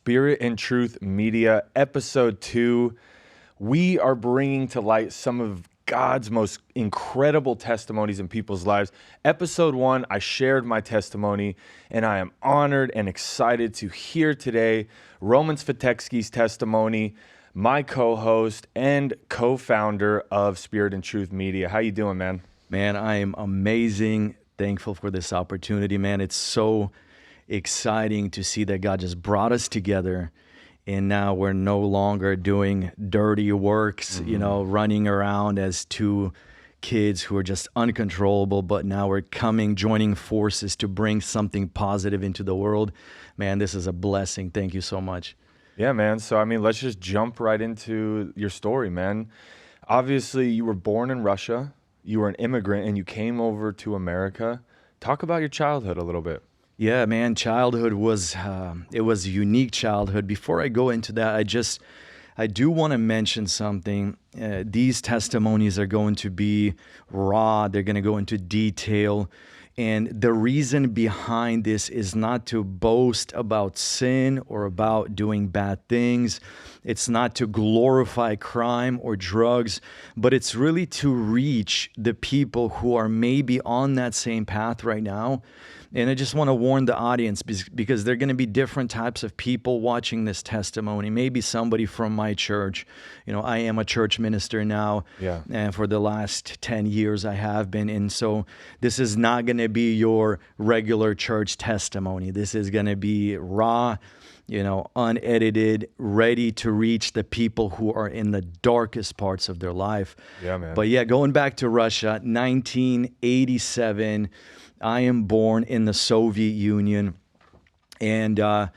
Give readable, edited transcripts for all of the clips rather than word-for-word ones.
Spirit and Truth Media, Episode 2. We are bringing to light some of God's most incredible testimonies in people's lives. Episode 1, I shared my testimony, and I am honored and excited to hear today Roman Svyatetskiy's testimony, my co-host and co-founder of Spirit and Truth Media. How you doing, man? Man, I am amazing. Thankful for this opportunity, man. It's so exciting to see that God just brought us together, and now we're no longer doing dirty works, running around as two kids who are just uncontrollable, but now we're joining forces to bring something positive into the world. Man, this is a blessing. Thank you so much. Yeah, man. So, let's just jump right into your story, man. Obviously, you were born in Russia. You were an immigrant, and you came over to America. Talk about your childhood a little bit. Yeah, man, childhood was it was a unique childhood. Before I go into that, I do want to mention something. These testimonies are going to be raw. They're going to go into detail. And the reason behind this is not to boast about sin or about doing bad things. It's not to glorify crime or drugs, but it's really to reach the people who are maybe on that same path right now. And I just want to warn the audience because there are going to be different types of people watching this testimony. Maybe somebody from my church. I am a church minister now. Yeah. And for the last 10 years I have been. And so this is not going to be your regular church testimony. This is going to be raw, unedited, ready to reach the people who are in the darkest parts of their life. Yeah, man. But yeah, going back to Russia, 1987, I am born in the Soviet Union, and I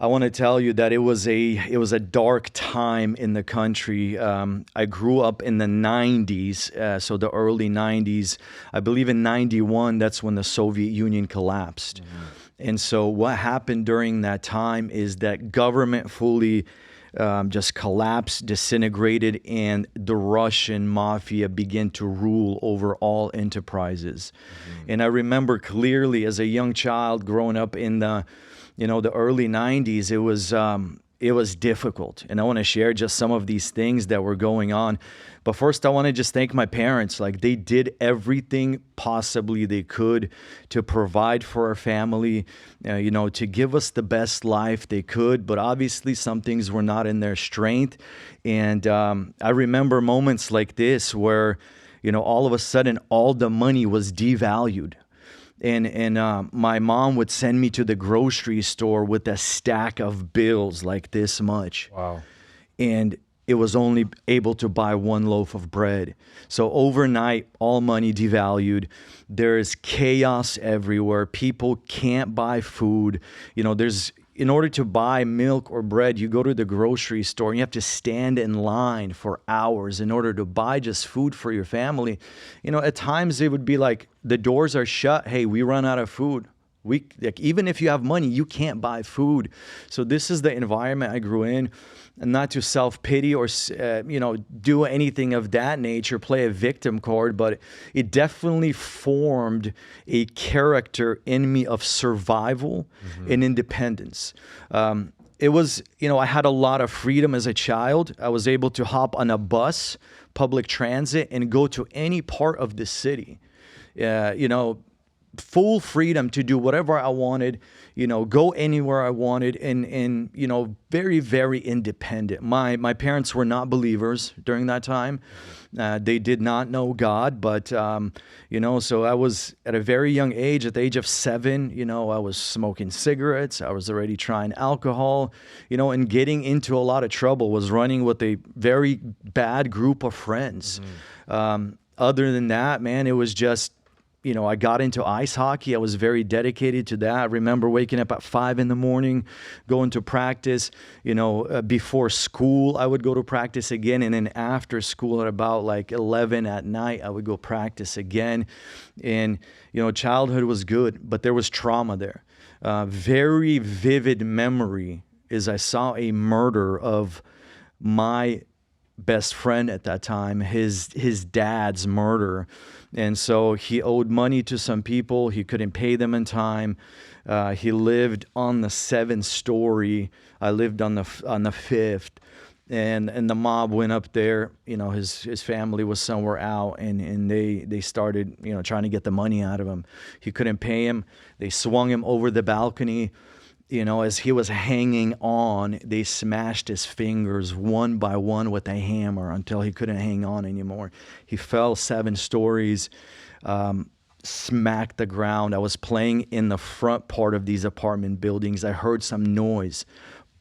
want to tell you that it was a dark time in the country. I grew up in the 90s, so the early 90s. I believe in 91, that's when the Soviet Union collapsed. Mm-hmm. And so what happened during that time is that government fully just collapsed, disintegrated, and the Russian mafia began to rule over all enterprises. Mm-hmm. And I remember clearly as a young child growing up in the early 90s, it was difficult. And I want to share just some of these things that were going on. But first, I want to just thank my parents. Like, they did everything possibly they could to provide for our family, to give us the best life they could. But obviously, some things were not in their strength. And I remember moments like this where, all of a sudden, all the money was devalued. And my mom would send me to the grocery store with a stack of bills like this much. Wow. And it was only able to buy one loaf of bread. So overnight, all money devalued. There is chaos everywhere. People can't buy food. In order to buy milk or bread, you go to the grocery store and you have to stand in line for hours in order to buy just food for your family. At times it would be like, the doors are shut. Hey, we run out of food. Even if you have money, you can't buy food. So this is the environment I grew in. And not to self-pity or, do anything of that nature, play a victim card, but it definitely formed a character in me of survival and independence. It was, I had a lot of freedom as a child. I was able to hop on a bus, public transit, and go to any part of the city. Full freedom to do whatever I wanted, go anywhere I wanted, and very, very independent. My parents were not believers during that time. They did not know God, but, so I was at a very young age, at the age of 7, I was smoking cigarettes. I was already trying alcohol, and getting into a lot of trouble, was running with a very bad group of friends. Mm-hmm. Other than that, man, it was just, I got into ice hockey. I was very dedicated to that. I remember waking up at 5 a.m, going to practice. Before school, I would go to practice again. And then after school at about like 11 at night, I would go practice again. And, childhood was good, but there was trauma there. Very vivid memory is I saw a murder of my best friend at that time, his dad's murder. And so he owed money to some people. He couldn't pay them in time. He lived on the 7th story. I lived on the 5th. And the mob went up there. You know, his family was somewhere out, and they started, you know, trying to get the money out of him. He couldn't pay him. They swung him over the balcony. You know, as he was hanging on, they smashed his fingers one by one with a hammer until he couldn't hang on anymore. He fell 7 stories, smacked the ground. I was playing in the front part of these apartment buildings. I heard some noise.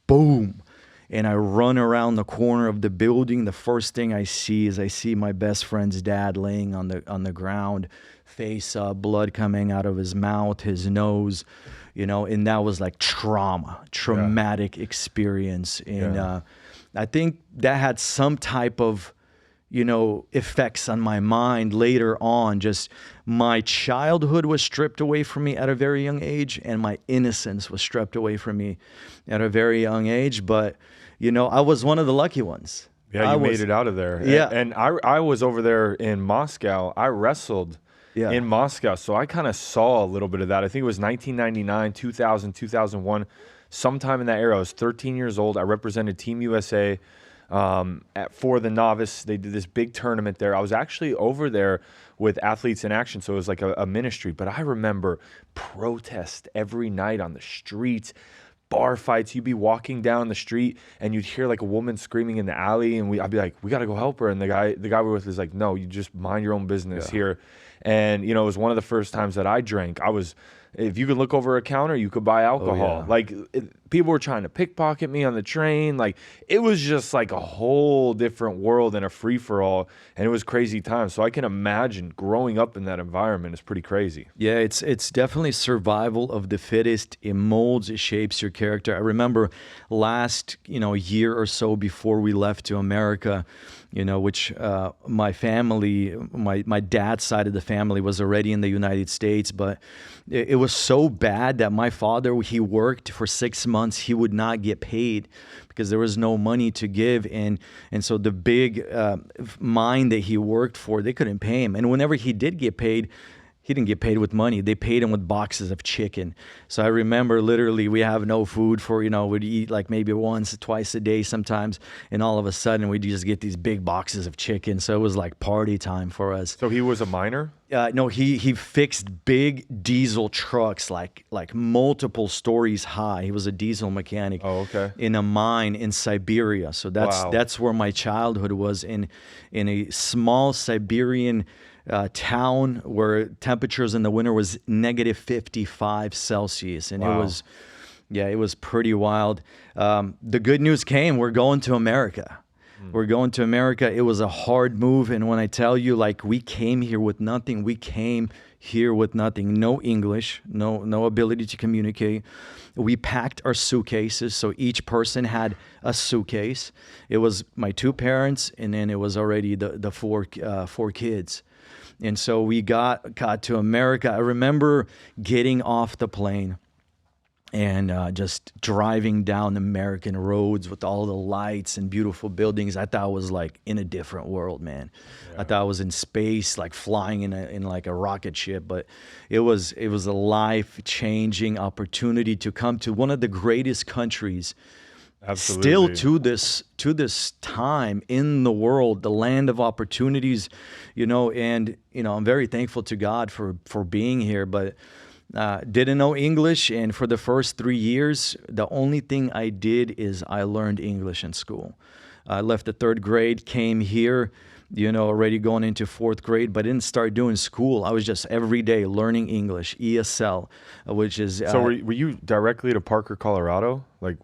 Boom. And I run around the corner of the building. The first thing I see my best friend's dad laying on the ground, face up, blood coming out of his mouth, his nose, you know, and that was like traumatic experience. And I think that had some type of, you know, effects on my mind later on. Just my childhood was stripped away from me at a very young age, and my innocence was stripped away from me at a very young age. But, you know, I was one of the lucky ones. Yeah, you made it out of there. Yeah. And I was over there in Moscow. I wrestled in Moscow, so I kind of saw a little bit of that. I think it was 1999, 2000, 2001, sometime in that era. I was 13 years old. I represented Team USA for the novice. They did this big tournament there. I was actually over there with Athletes in Action, so it was like a ministry. But I remember protest every night on the streets, bar fights. You'd be walking down the street and you'd hear like a woman screaming in the alley, and I'd be like, we got to go help her. And the guy we were with was like, no, you just mind your own business here. And, you know, it was one of the first times that I drank. If you could look over a counter, you could buy alcohol. Like, people were trying to pickpocket me on the train. Like, it was just like a whole different world and a free-for-all, and it was crazy times. So I can imagine growing up in that environment is pretty crazy. Yeah, it's definitely survival of the fittest. It molds, it shapes your character. I remember last, you know, year or so before we left to America, you know, which my family, my dad's side of the family was already in the United States, but it was so bad that my father, he worked for 6 months. He would not get paid because there was no money to give. And so the big mine that he worked for, they couldn't pay him. And whenever he did get paid, he didn't get paid with money. They paid him with boxes of chicken. So I remember literally we have no food for, you know, we'd eat like maybe once, twice a day sometimes. And all of a sudden we'd just get these big boxes of chicken. So it was like party time for us. So he was a miner? No, he fixed big diesel trucks, like multiple stories high. He was a diesel mechanic. Oh, okay. In a mine in Siberia. So that's where my childhood was, in a small Siberian town where temperatures in the winter was negative 55 Celsius, and it was pretty wild. The good news came. We're going to America. We're going to America. It was a hard move. And when I tell you, like, we came here with nothing, no English, no ability to communicate. We packed our suitcases. So each person had a suitcase. It was my 2 parents, and then it was already the 4 kids. And so we got to America. I remember getting off the plane and just driving down American roads with all the lights and beautiful buildings. I thought I was like in a different world, man. Yeah. I thought I was in space, like flying in like a rocket ship. But it was a life-changing opportunity to come to one of the greatest countries. Absolutely. Still to this time in the world, the land of opportunities, you know. And you know, I'm very thankful to God for being here. But didn't know English, and for the first 3 years, the only thing I did is I learned English in school. I left the 3rd grade, came here, you know, already going into 4th grade, but didn't start doing school. I was just every day learning English, ESL, which is. So were you directly to Parker, Colorado, like?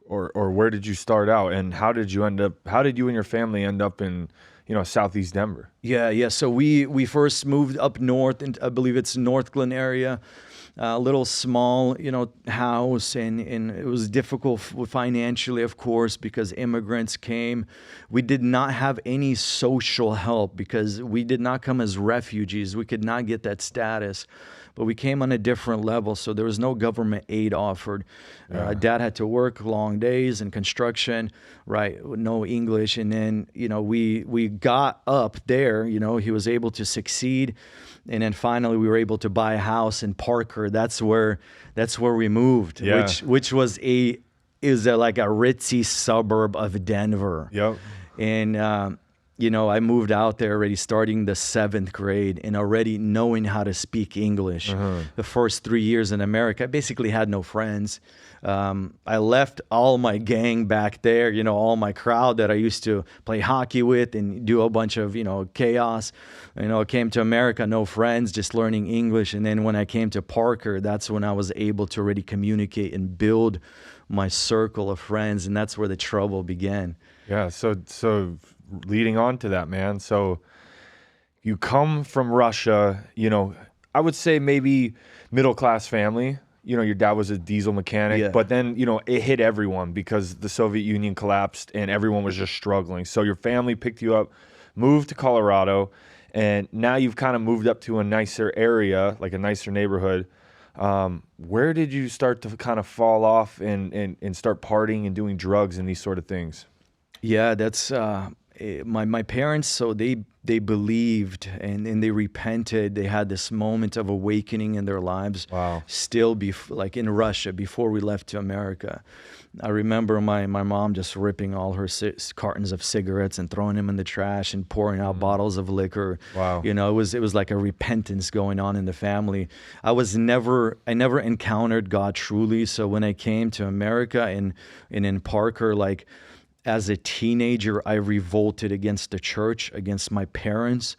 Or where did you start out, and how did you and your family end up in, you know, Southeast Denver? Yeah. So we first moved up north, and I believe it's Northglen area, a little small, you know, house, and it was difficult financially, of course, because immigrants came. We did not have any social help because we did not come as refugees. We could not get that status. but we came on a different level. So there was no government aid offered. Dad had to work long days in construction, right? No English. And then, we got up there, he was able to succeed. And then finally we were able to buy a house in Parker. That's where we moved, which was like a ritzy suburb of Denver. Yep. And, I moved out there already starting the 7th grade and already knowing how to speak English. The first 3 years in America, I basically had no friends. I left all my gang back there, all my crowd that I used to play hockey with and do a bunch of, chaos. I came to America, no friends, just learning English. And then when I came to Parker, that's when I was able to really communicate and build my circle of friends. And that's where the trouble began. Yeah. So leading on to that, man. So you come from Russia, I would say maybe middle-class family. Your dad was a diesel mechanic, but then, it hit everyone because the Soviet Union collapsed and everyone was just struggling. So your family picked you up, moved to Colorado, and now you've kind of moved up to a nicer area, like a nicer neighborhood. Where did you start to kind of fall off and start partying and doing drugs and these sort of things? Yeah, that's my parents. So they believed and they repented. They had this moment of awakening in their lives. Wow. Still, like in Russia, before we left to America. I remember my mom just ripping all her cartons of cigarettes and throwing them in the trash and pouring out bottles of liquor. Wow. It was like a repentance going on in the family. I never encountered God truly. So when I came to America and in Parker, like, as a teenager, I revolted against the church, against my parents,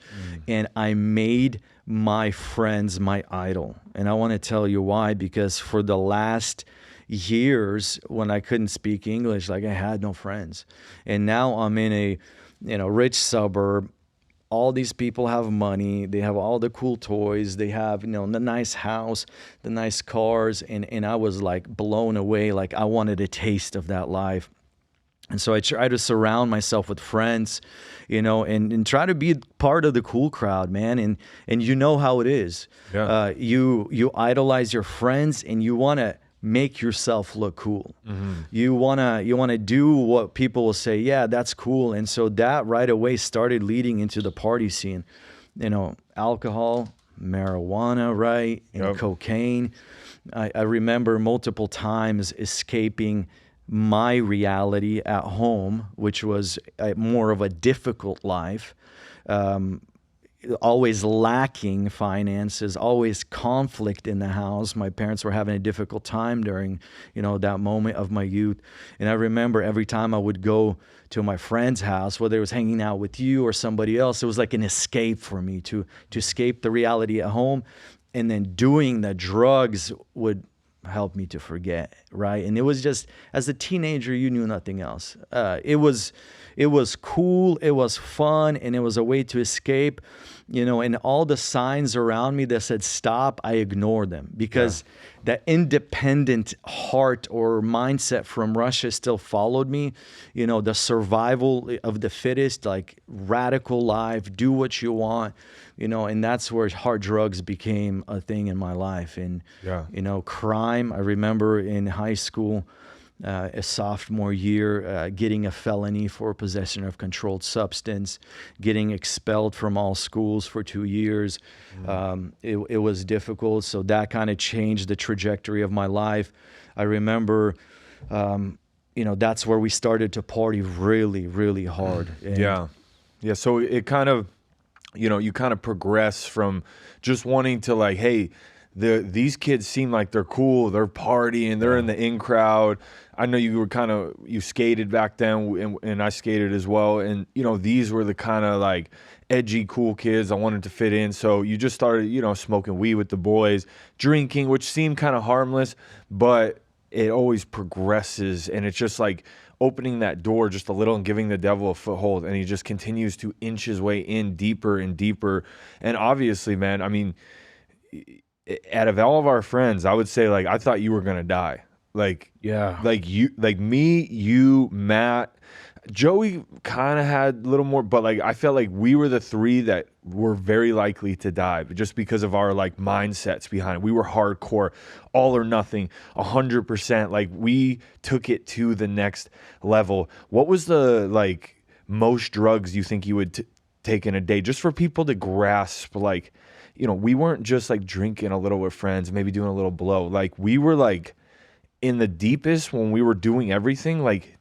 and I made my friends my idol. And I want to tell you why, because for the last years when I couldn't speak English, like I had no friends. And now I'm in a rich suburb. All these people have money. They have all the cool toys. They have, the nice house, the nice cars. And I was like blown away. Like I wanted a taste of that life. And so I try to surround myself with friends, and try to be part of the cool crowd, man. And you know how it is. Yeah. You idolize your friends and you want to make yourself look cool. You want to do what people will say, yeah, that's cool. And so that right away started leading into the party scene. Alcohol, marijuana, right? And cocaine. I remember multiple times escaping my reality at home, which was more of a difficult life, always lacking finances, always conflict in the house. My parents were having a difficult time during, that moment of my youth. And I remember every time I would go to my friend's house, whether it was hanging out with you or somebody else, it was like an escape for me to escape the reality at home. And then doing the drugs would help me to forget, right? And it was just, as a teenager, you knew nothing else. It was cool, it was fun, and it was a way to escape, and all the signs around me that said stop, I ignored them because that independent heart or mindset from Russia still followed me. The survival of the fittest, like radical life, do what you want, and that's where hard drugs became a thing in my life. And, crime, I remember in high school, a sophomore year, getting a felony for possession of controlled substance, getting expelled from all schools for 2 years. It was difficult. So that kind of changed the trajectory of my life. I remember, that's where we started to party really, really hard. And Yeah. So it kind of, you kind of progress from just wanting to like, hey, these kids seem like they're cool, they're partying, they're in the in crowd. I know you skated back then, and I skated as well. And, these were the kind of like edgy, cool kids. I wanted to fit in. So you just started, smoking weed with the boys, drinking, which seemed kind of harmless, but it always progresses. And it's just like opening that door just a little and giving the devil a foothold. And he just continues to inch his way in deeper and deeper. And obviously, man, I mean, out of all of our friends, I would say, like, I thought you were going to die. Like, Yeah. like me, you, Matt, Joey kind of had a little more, but like I felt like we were the three that were very likely to die, but just because of our like mindsets behind it. We were hardcore, all or nothing, 100%. Like we took it to the next level. What was the like most drugs you think you would take in a day, just for people to grasp? Like, you know, we weren't just like drinking a little with friends, maybe doing a little blow. Like we were like in the deepest when we were doing everything. Like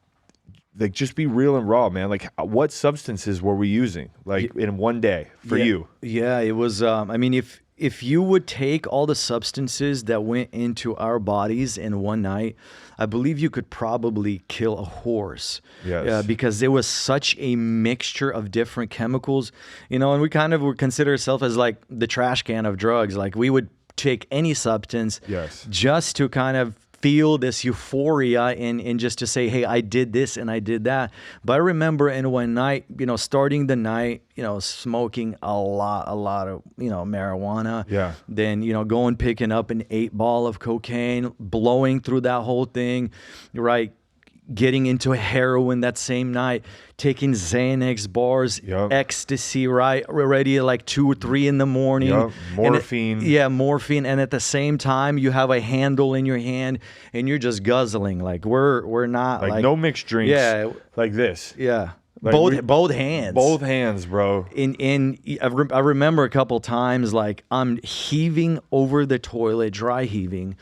just be real and raw, man. Like what substances were we using like in one day for you? Yeah, it was I mean, if you would take all the substances that went into our bodies in one night, I believe you could probably kill a horse. Yes. Because there was such a mixture of different chemicals, you know, and we kind of would consider ourselves as like the trash can of drugs. Like we would take any substance just to kind of feel this euphoria and just to say, hey, I did this and I did that. But I remember in one night, you know, starting the night, you know, smoking a lot of, you know, marijuana. Yeah. Then, you know, going picking up an 8-ball of cocaine, blowing through that whole thing, right? Getting into heroin that same night, taking Xanax bars, ecstasy, right? Already at like 2 or 3 in the morning. Morphine. Morphine. And at the same time, you have a handle in your hand and you're just guzzling. Like we're not like no mixed drinks. Yeah. Like this. Yeah. Like both hands. Both hands, bro. I remember a couple times, like I'm heaving over the toilet, dry heaving.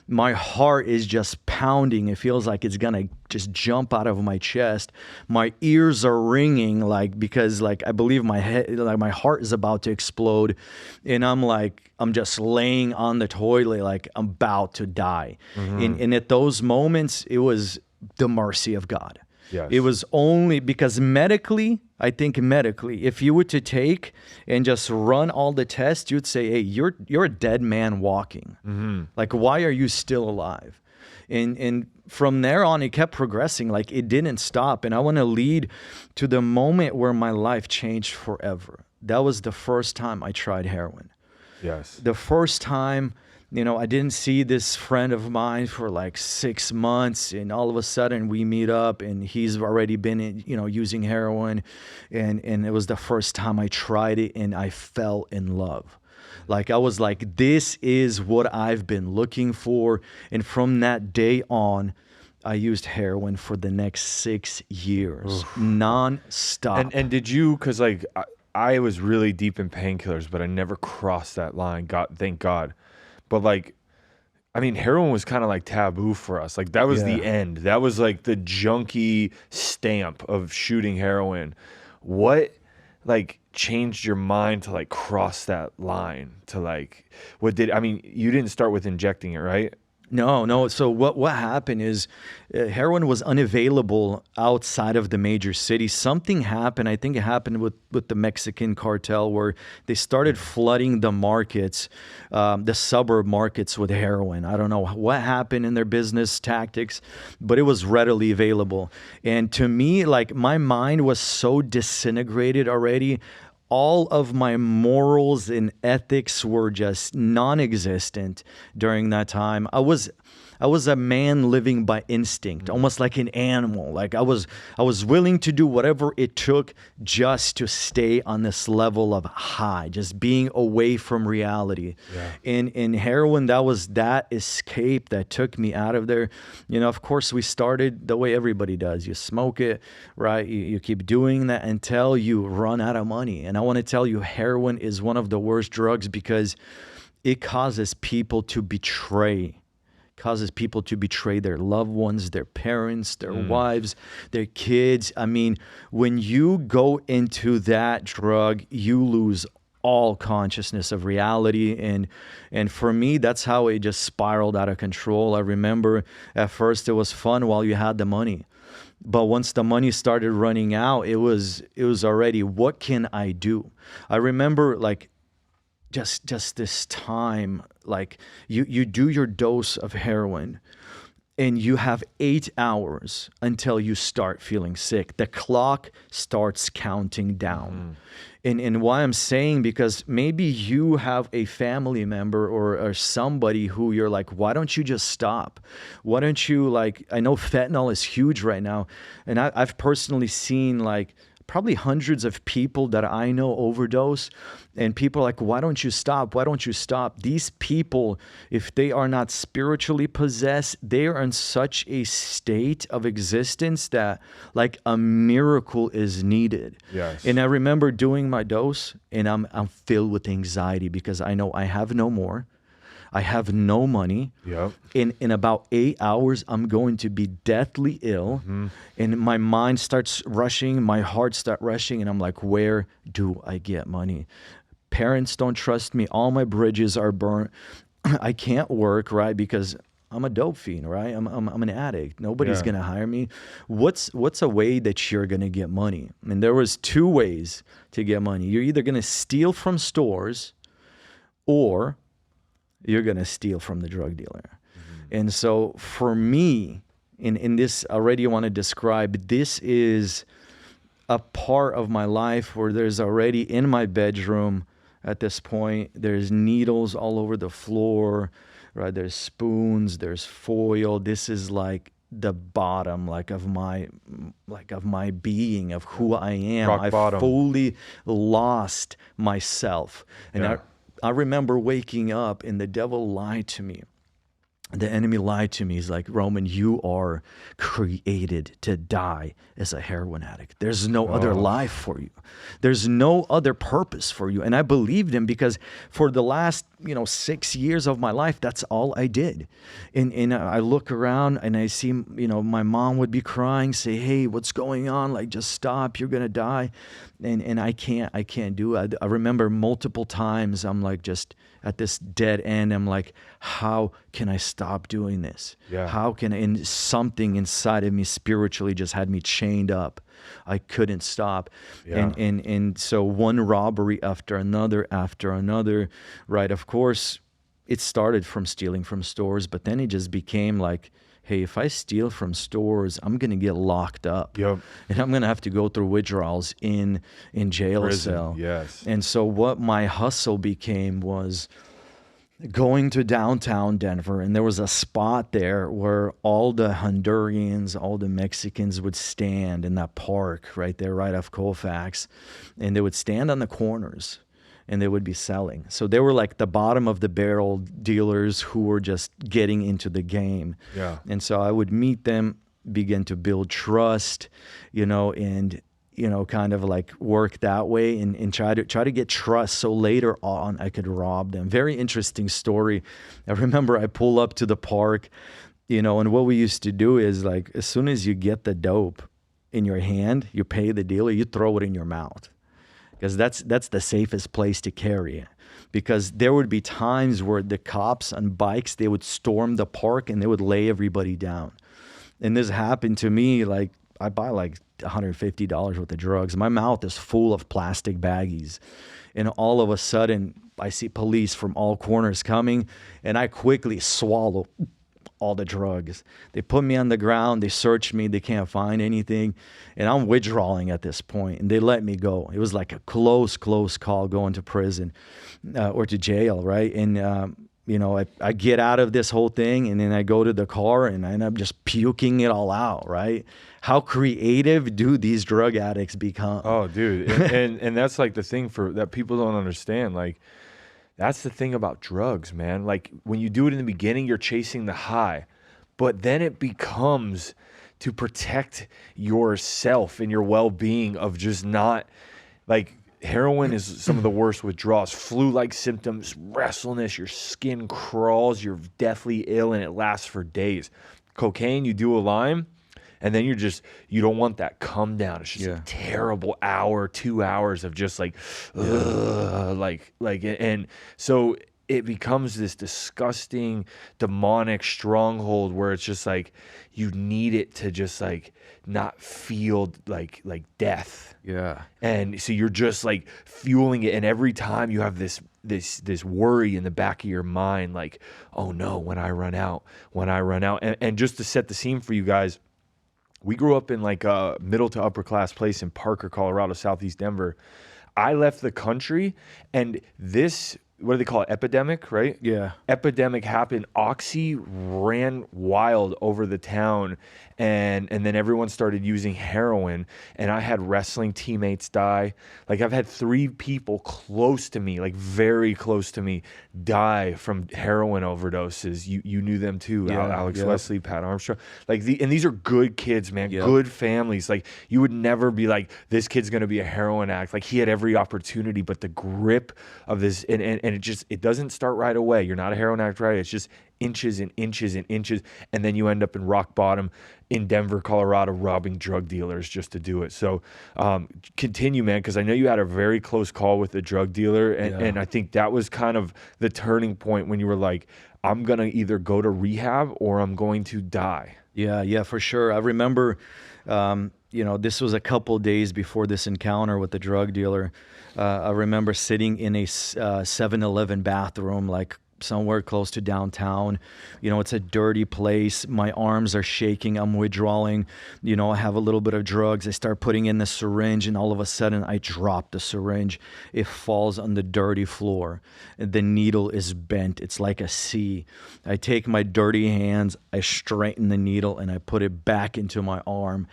My heart is just pounding. It feels like it's gonna just jump out of my chest. My ears are ringing, like because like I believe my head, like my heart is about to explode, and I'm just laying on the toilet like I'm about to die. And at those moments, it was the mercy of God. Yes. It was only because medically, if you were to take and just run all the tests, you'd say, hey, you're a dead man walking. Like, why are you still alive? And from there on, it kept progressing. Like, it didn't stop. And I want to lead to the moment where my life changed forever. That was the first time I tried heroin. Yes. The first time, you know, I didn't see this friend of mine for like 6 months, and all of a sudden we meet up and he's already been, you know, using heroin, and it was the first time I tried it and I fell in love. Like I was like, this is what I've been looking for. And from that day on, I used heroin for the next 6 years, non-stop. And did you, because like I was really deep in painkillers, but I never crossed that line. Thank God. But like, I mean, heroin was kind of like taboo for us. Like that was the end. That was like the junkie stamp of shooting heroin. What like changed your mind to like cross that line to like, I mean, you didn't start with injecting it, right? No. So what happened is heroin was unavailable outside of the major cities. Something happened. I think it happened with the Mexican cartel, where they started flooding the markets, the suburb markets, with heroin. I don't know what happened in their business tactics, but it was readily available. And to me, like my mind was so disintegrated already. All of my morals and ethics were just non-existent during that time. I was a man living by instinct, almost like an animal. Like I was willing to do whatever it took just to stay on this level of high, just being away from reality. In heroin, that was that escape that took me out of there. You know, of course, we started the way everybody does. You smoke it, right? You keep doing that until you run out of money. And I want to tell you, heroin is one of the worst drugs because it causes people to betray their loved ones, their parents, their wives, their kids. I mean, when you go into that drug, you lose all consciousness of reality. And for me, that's how it just spiraled out of control. I remember at first it was fun while you had the money. But once the money started running out, it was already, what can I do? I remember like just this time, like you do your dose of heroin and you have 8 hours until you start feeling sick. The clock starts counting down. And why I'm saying, because maybe you have a family member or somebody who you're like, why don't you just stop? Why don't you, like, I know fentanyl is huge right now. And I've personally seen like probably hundreds of people that I know overdose, and people are like, why don't you stop? Why don't you stop? These people, if they are not spiritually possessed, they are in such a state of existence that like a miracle is needed. Yes. And I remember doing my dose, and I'm filled with anxiety because I know I have no more. I have no money. Yep. In about 8 hours, I'm going to be deathly ill. And my mind starts rushing, my heart starts rushing, and I'm like, where do I get money? Parents don't trust me. All my bridges are burnt. I can't work, right? Because I'm a dope fiend, right? I'm an addict. Nobody's gonna hire me. What's a way that you're gonna get money? And there was 2 ways to get money. You're either gonna steal from stores, or you're going to steal from the drug dealer. And so for me, in this already I want to describe, this is a part of my life where there's already in my bedroom at this point, there's needles all over the floor, right? There's spoons, there's foil. This is like the bottom, of my being, of who I am. Rock bottom. I fully lost myself. And I remember waking up and the devil lied to me. The enemy lied to me. He's like, Roman, you are created to die as a heroin addict. There's no other life for you. There's no other purpose for you. And I believed him because for the last, 6 years of my life, that's all I did. And I look around and I see, my mom would be crying, say, hey, what's going on? Like, just stop. You're going to die. And I can't do it. I remember multiple times I'm like just at this dead end. I'm like, how can I stop doing this? Yeah. How can and something inside of me spiritually just had me chained up. I couldn't stop. Yeah. And so one robbery after another, right? Of course, it started from stealing from stores, but then it just became like, hey, if I steal from stores, I'm going to get locked up. Yep. And I'm going to have to go through withdrawals in jail Prison, cell. yes. And so what my hustle became was going to downtown Denver, and there was a spot there where all the Hondurans, all the Mexicans would stand in that park right there, right off Colfax, and they would stand on the corners and they would be selling. So they were like the bottom of the barrel dealers who were just getting into the game. Yeah. And so I would meet them, begin to build trust, and kind of like work that way and try to get trust so later on I could rob them. Very interesting story. I remember I pull up to the park, and what we used to do is like as soon as you get the dope in your hand, you pay the dealer, you throw it in your mouth. Because that's the safest place to carry it. Because there would be times where the cops on bikes, they would storm the park and they would lay everybody down. And this happened to me, like I buy like $150 worth of drugs. My mouth is full of plastic baggies. And all of a sudden, I see police from all corners coming, and I quickly swallow all the drugs. They put me on the ground, they search me, they can't find anything, and I'm withdrawing at this point, and they let me go. It was like a close call going to prison or to jail, right? And I get out of this whole thing, and then I go to the car, and I end up just puking it all out, right? How creative do these drug addicts become? Oh, dude, and that's like the thing that people don't understand, like. That's the thing about drugs, man. Like when you do it in the beginning, you're chasing the high, but then it becomes to protect yourself and your well-being of just not like heroin is some of the worst withdrawals, flu-like symptoms, restlessness, your skin crawls, you're deathly ill and it lasts for days. Cocaine, you do a line and then you don't want that come down. It's just a terrible hour, 2 hours of just like, and so it becomes this disgusting, demonic stronghold where it's just like you need it to just like not feel like death. Yeah. And so you're just like fueling it, and every time you have this worry in the back of your mind, like, oh no, when I run out. And just to set the scene for you guys, we grew up in like a middle to upper class place in Parker, Colorado, southeast Denver. I left the country, and this, what do they call it? Epidemic, right? Yeah. Epidemic happened. Oxy ran wild over the town, and then everyone started using heroin, and I had wrestling teammates die. Like, I've had 3 people close to me, like very close to me, die from heroin overdoses. You knew them too. Yeah, Alex yep. Wesley, Pat Armstrong. Like, and these are good kids, man. Yep. Good families. Like, you would never be like, this kid's gonna be a heroin addict. Like, he had every opportunity, but the grip of this, and it doesn't start right away. You're not a heroin addict, right? It's just inches and inches and inches, and then you end up in rock bottom in Denver, Colorado, robbing drug dealers just to do it. So continue, man, because I know you had a very close call with a drug dealer, and I think that was kind of the turning point when you were like, I'm gonna either go to rehab or I'm going to die. Yeah, for sure. I remember, this was a couple days before this encounter with the drug dealer. I remember sitting in a 7-Eleven bathroom, like somewhere close to downtown. It's a dirty place. My arms are shaking. I'm withdrawing. I have a little bit of drugs. I start putting in the syringe, and all of a sudden I drop the syringe. It falls on the dirty floor. The needle is bent. It's like a C. I take my dirty hands, I straighten the needle, and I put it back into my arm.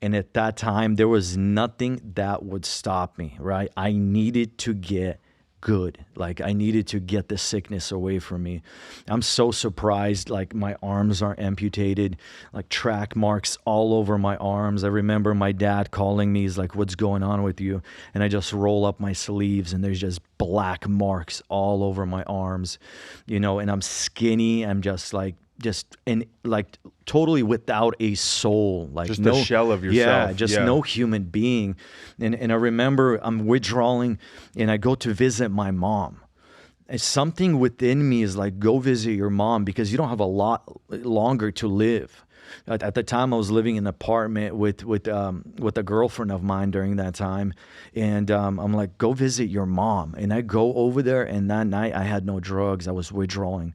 And at that time, there was nothing that would stop me, right? I needed to get good. Like, I needed to get the sickness away from me. I'm so surprised, like, my arms are amputated, like track marks all over my arms. I remember my dad calling me. He's like, what's going on with you? And I just roll up my sleeves, and there's just black marks all over my arms, and I'm skinny. I'm just totally without a soul, like Just no a shell of yourself. No human being. And I remember I'm withdrawing, and I go to visit my mom. And something within me is like, go visit your mom, because you don't have a lot longer to live. At the time, I was living in an apartment with a girlfriend of mine during that time, and I'm like, go visit your mom. And I go over there, and that night I had no drugs. I was withdrawing.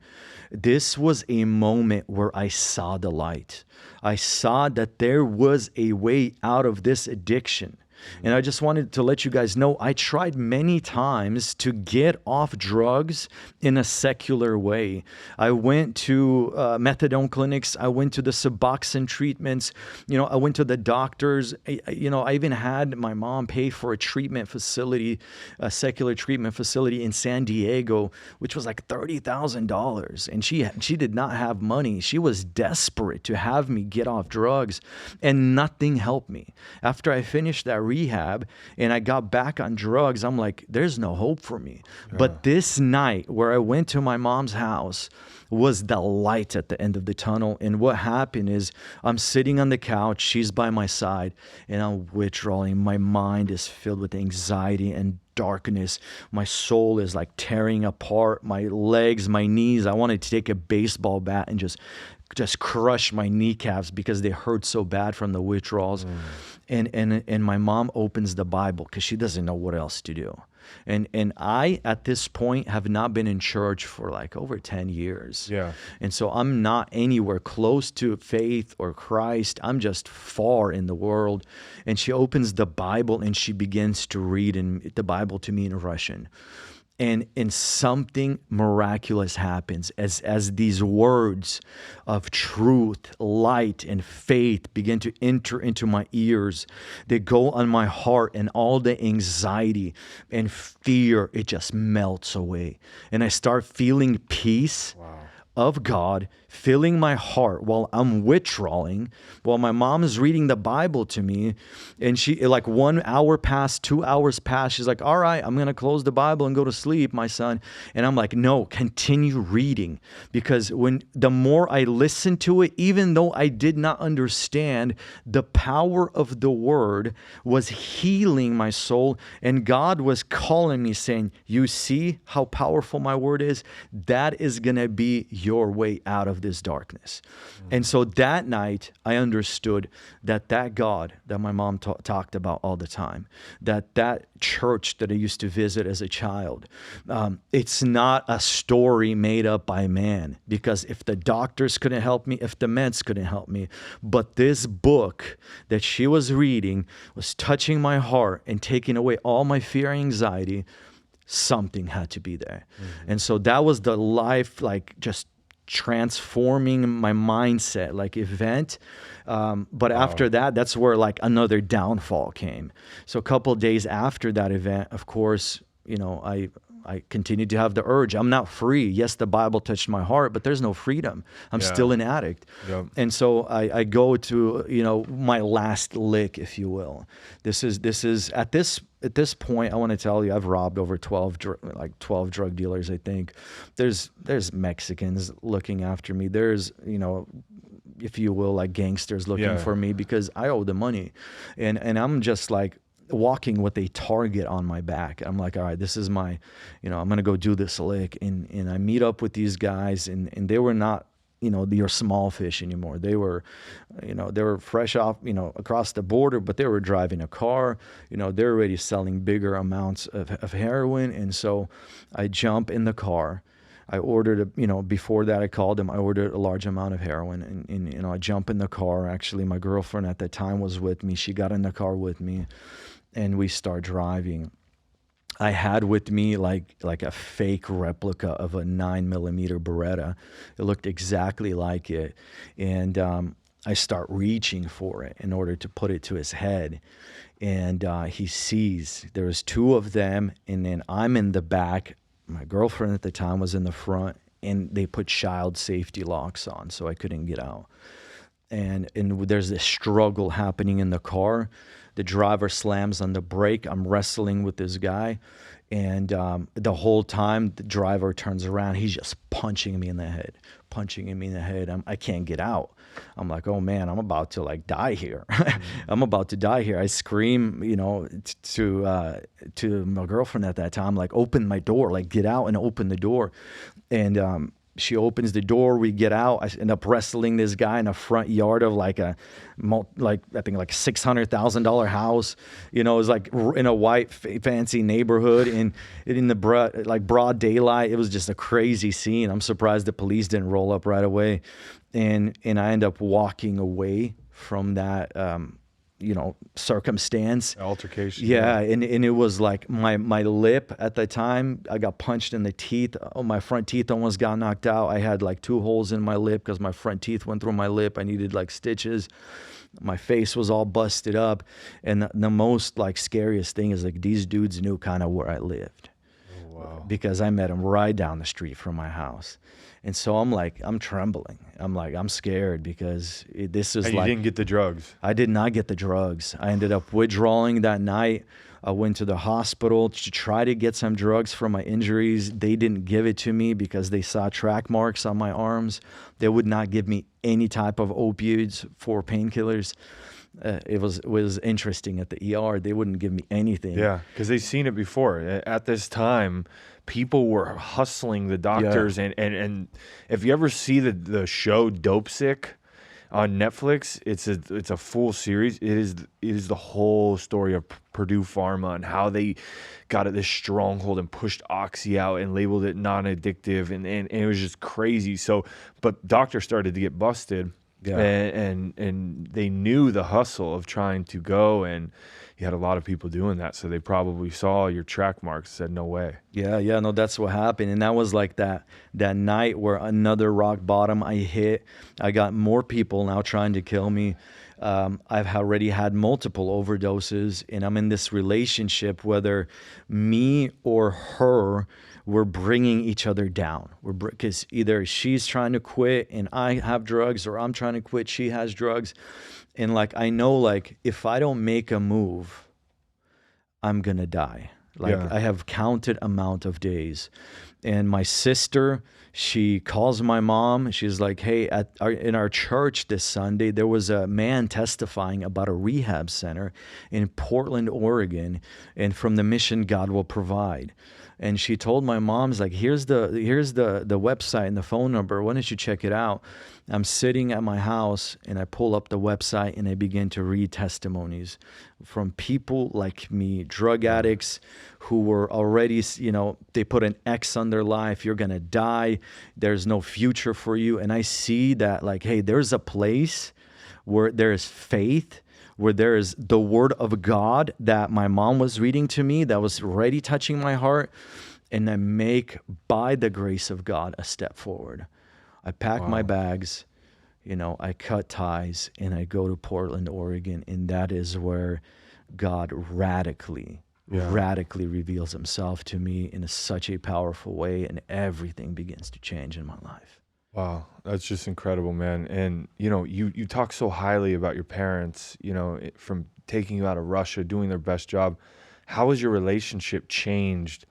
This was a moment where I saw the light. I saw that there was a way out of this addiction. And I just wanted to let you guys know, I tried many times to get off drugs in a secular way. I went to methadone clinics. I went to the Suboxone treatments. I went to the doctors. I even had my mom pay for a treatment facility, a secular treatment facility in San Diego, which was like $30,000. And she did not have money. She was desperate to have me get off drugs, and nothing helped me. After I finished that rehab and I got back on drugs, I'm like, there's no hope for me. Yeah. But this night where I went to my mom's house was the light at the end of the tunnel. And what happened is, I'm sitting on the couch, she's by my side, and I'm withdrawing. My mind is filled with anxiety and darkness. My soul is like tearing apart. My legs, my knees, I wanted to take a baseball bat and just crush my kneecaps because they hurt so bad from the withdrawals. And my mom opens the Bible because she doesn't know what else to do. And I, at this point, have not been in church for like over 10 years. Yeah. And so I'm not anywhere close to faith or Christ. I'm just far in the world. And she opens the Bible and she begins to read the Bible to me in Russian. And something miraculous happens as these words of truth, light, and faith begin to enter into my ears. They go on my heart, and all the anxiety and fear, it just melts away. And I start feeling peace of God, filling my heart while I'm withdrawing, while my mom is reading the Bible to me. And she, like 1 hour passed, 2 hours passed. She's like, all right, I'm going to close the Bible and go to sleep, my son. And I'm like, no, continue reading. Because the more I listened to it, even though I did not understand, the power of the word was healing my soul. And God was calling me saying, you see how powerful my word is? That is going to be your way out of this darkness. And so that night, I understood that God that my mom talked about all the time, that church that I used to visit as a child, it's not a story made up by man. Because if the doctors couldn't help me, if the meds couldn't help me, but this book that she was reading was touching my heart and taking away all my fear and anxiety, something had to be there. And so that was the life, like just transforming my mindset, like event. But after that, that's where like another downfall came. So a couple of days after that event, of course, you know, I continued to have the urge. I'm not free. Yes, the Bible touched my heart, but there's no freedom. I'm still an addict. Yep. And so I go to, you know, my last lick, if you will. This is at this point, I want to tell you, I've robbed over 12 drug dealers, I think. There's Mexicans looking after me. There's, you know, if you will, like gangsters looking for me because I owe the money. And I'm just like walking with a target on my back. I'm like, all right, this is my, you know, I'm going to go do this lick. And I meet up with these guys and they were not, you know, your small fish anymore. They were, you know, they were fresh off, you know, across the border, but they were driving a car, you know, they're already selling bigger amounts of heroin. And so I jump in the car. I ordered, you know, before that I called him, I ordered a large amount of heroin and, you know, I jump in the car. Actually, my girlfriend at the time was with me. She got in the car with me and we start driving. I had with me like a fake replica of a 9mm Beretta. It looked exactly like it. And I start reaching for it in order to put it to his head. And he sees there's two of them. And then I'm in the back. My girlfriend at the time was in the front. And they put child safety locks on so I couldn't get out. And there's this struggle happening in the car. The driver slams on the brake. I'm wrestling with this guy. And the whole time, the driver turns around. He's just punching me in the head. I can't get out. I'm like, oh, man, I'm about to, like, die here. I'm about to die here. I scream, you know, to my girlfriend at that time, like, open my door. Like, get out and open the door. And she opens the door. We get out. I end up wrestling this guy in a front yard of like I think like $600,000 house. You know, it was like in a white fancy neighborhood and in the broad daylight. It was just a crazy scene. I'm surprised the police didn't roll up right away. And I end up walking away from that you know, circumstance. Altercation. Yeah, and it was like my lip at the time, I got punched in the teeth. Oh, my front teeth almost got knocked out. I had like 2 holes in my lip because my front teeth went through my lip. I needed like stitches. My face was all busted up. And the most like scariest thing is like these dudes knew kind of where I lived. Oh, wow. Because I met them right down the street from my house. And so I'm trembling. I'm scared because this is and you didn't get the drugs. I did not get the drugs. I ended up withdrawing that night. I went to the hospital to try to get some drugs for my injuries. They didn't give it to me because they saw track marks on my arms. They would not give me any type of opioids for painkillers. It was interesting at the ER. They wouldn't give me anything. Yeah, because they've seen it before. At this time, people were hustling the doctors. Yeah. And if you ever see the show Dope Sick on Netflix, it's a full series. It is the whole story of Purdue Pharma and how they got at this stronghold and pushed Oxy out and labeled it non-addictive. And it was just crazy. So, but doctors started to get busted. Yeah. And they knew the hustle of trying to go, and you had a lot of people doing that. So they probably saw your track marks, said, no way. Yeah, no, that's what happened. And that was like that night where another rock bottom I hit. I got more people now trying to kill me. I've already had multiple overdoses, and I'm in this relationship, whether me or her, we're bringing each other down. Because either she's trying to quit and I have drugs, or I'm trying to quit, she has drugs. And like, I know, like, if I don't make a move, I'm gonna die. Like, Yeah. I have counted amount of days. And my sister, she calls my mom. She's like, hey, in our church this Sunday, there was a man testifying about a rehab center in Portland, Oregon, and from the mission God will provide. And she told my mom's like, here's the website and the phone number. Why don't you check it out? I'm sitting at my house and I pull up the website and I begin to read testimonies from people like me, drug addicts who were already, they put an X on their life. You're going to die. There's no future for you. And I see that, like, hey, there's a place where there is faith, where there is the word of God that my mom was reading to me that was already touching my heart. And I make, by the grace of God, a step forward. I pack my bags, I cut ties, and I go to Portland, Oregon. And that is where God radically reveals himself to me in such a powerful way. And everything begins to change in my life. Wow, that's just incredible, man. And you talk so highly about your parents, from taking you out of Russia, doing their best job. How has your relationship changed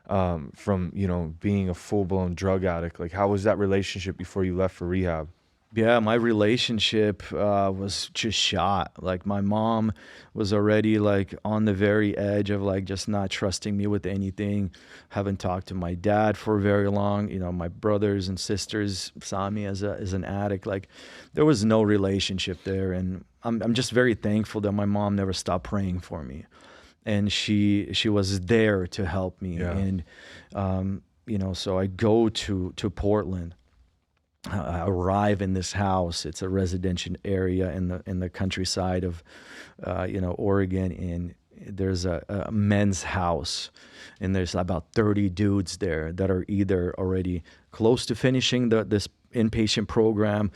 from being a full-blown drug addict? Like, how was that relationship before you left for rehab? Yeah, my relationship was just shot. Like, my mom was already like on the very edge of like just not trusting me with anything. Haven't talked to my dad for very long. My brothers and sisters saw me as an addict. Like, there was no relationship there, and I'm just very thankful that my mom never stopped praying for me, and she was there to help me. Yeah. And so I go to Portland. I arrive in this house. It's a residential area in the countryside of, Oregon, and there's a men's house, and there's about 30 dudes there that are either already close to finishing this inpatient program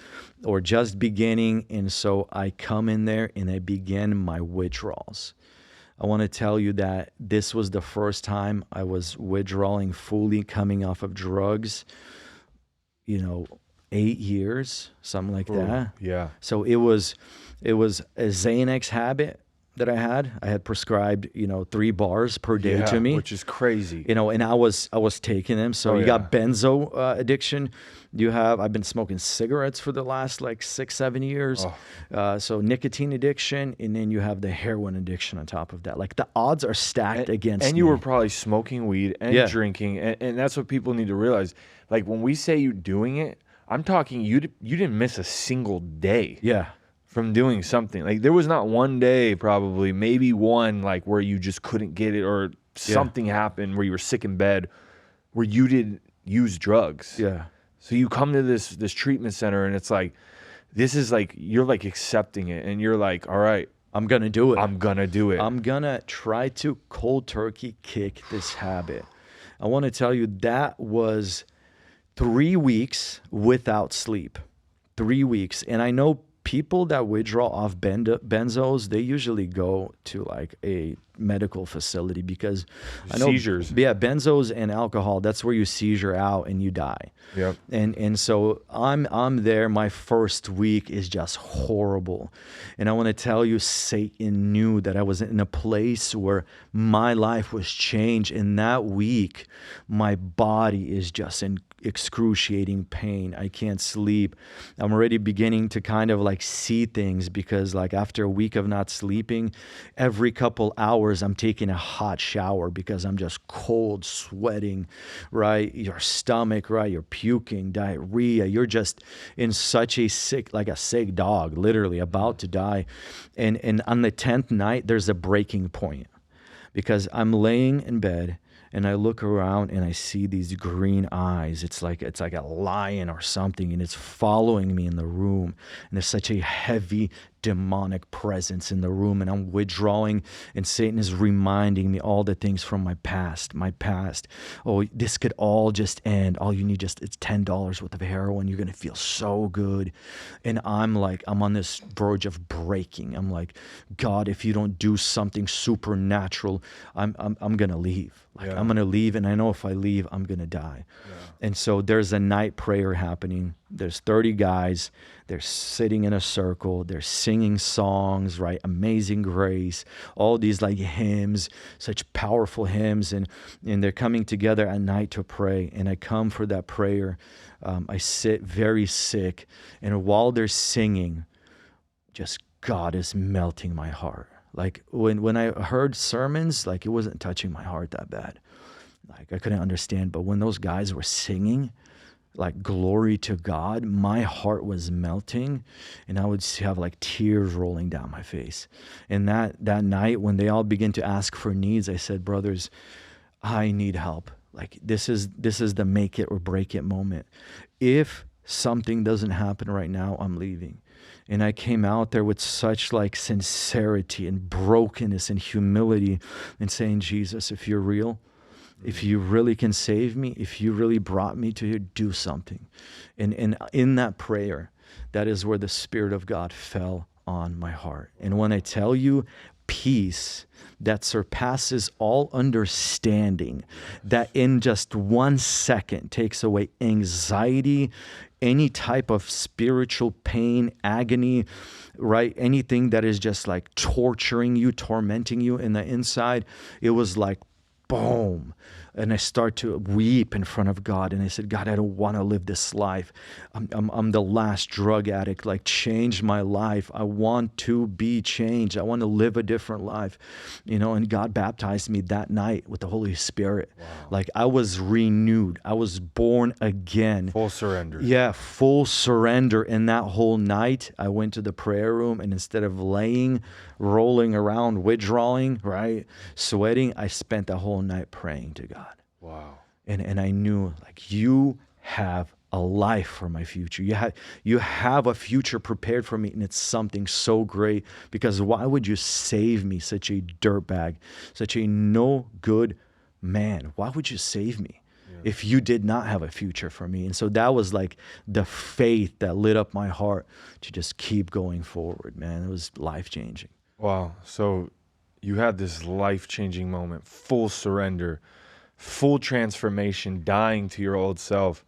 or just beginning. And so I come in there and I begin my withdrawals. I want to tell you that this was the first time I was withdrawing fully, coming off of drugs, 8 years, something like that. Yeah. So it was a Xanax habit that I had. I had prescribed, 3 bars per day to me, which is crazy. and I was taking them. So you got benzo addiction. I've been smoking cigarettes for the last like 6-7 years. So nicotine addiction, and then you have the heroin addiction on top of that. Like, the odds are stacked against and you me. were probably smoking weed and drinking, and that's what people need to realize. Like, when we say you doing it, I'm talking you didn't miss a single day. Yeah. From doing something. Like, there was not one day, probably maybe one, like, where you just couldn't get it, or something happened where you were sick in bed where you didn't use drugs. Yeah. So you come to this treatment center, and it's like, this is like, you're like accepting it, and you're like, all right, I'm going to do it. I'm going to do it. I'm going to try to cold turkey kick this habit. I want to tell you, that was 3 weeks without sleep. 3 weeks. And I know people that withdraw off benzos, they usually go to like a medical facility, because I know seizures. Yeah, benzos and alcohol, that's where you seizure out and you die. Yep. And so I'm there. My first week is just horrible. And I want to tell you, Satan knew that I was in a place where my life was changed. In that week, my body is just in excruciating pain. I can't sleep. I'm already beginning to kind of like see things, because like after a week of not sleeping, every couple hours I'm taking a hot shower because I'm just cold, sweating, right? Your stomach, right? You're puking, diarrhea. You're just in such a sick dog, literally about to die. And on the 10th night, there's a breaking point, because I'm laying in bed and I look around and I see these green eyes. It's like a lion or something, and it's following me in the room. And there's such a heavy, demonic presence in the room, and I'm withdrawing, and Satan is reminding me all the things from my past. Oh, this could all just end. All you need it's $10 worth of heroin. You're going to feel so good. And I'm on this verge of breaking. I'm like, God, if you don't do something supernatural, I'm going to leave. I'm going to leave, and I know if I leave, I'm going to die. Yeah. And so there's a night prayer happening. There's 30 guys. They're sitting in a circle. They're singing songs, right? Amazing Grace, all these hymns, such powerful hymns. And they're coming together at night to pray. And I come for that prayer. I sit very sick. And while they're singing, just God is melting my heart. When I heard sermons, it wasn't touching my heart that bad. I couldn't understand. But when those guys were singing, glory to God, my heart was melting, and I would have tears rolling down my face. And that night, when they all began to ask for needs, I said, brothers, I need help. This is the make it or break it moment. If something doesn't happen right now, I'm leaving. And I came out there with such sincerity and brokenness and humility, and saying, Jesus, if you're real, if you really can save me, if you really brought me to here, do something. And in that prayer, that is where the Spirit of God fell on my heart. And when I tell you, peace that surpasses all understanding, that in just 1 second takes away anxiety, any type of spiritual pain, agony, right? Anything that is just torturing you, tormenting you in the inside, it was boom. And I start to weep in front of God. And I said, God, I don't want to live this life. I'm the last drug addict. Change my life. I want to be changed. I want to live a different life. And God baptized me that night with the Holy Spirit. Wow. I was renewed. I was born again. Full surrender. Yeah, full surrender. And that whole night, I went to the prayer room, and instead of rolling around, withdrawing, right, sweating, I spent the whole night praying to God. Wow. And I knew you have a life for my future. You have a future prepared for me, and it's something so great, because why would you save me, such a dirtbag, such a no good man? Why would you save me if you did not have a future for me? And so that was the faith that lit up my heart to just keep going forward, man. It was life-changing. Wow. So you had this life-changing moment, full surrender, full transformation, dying to your old self.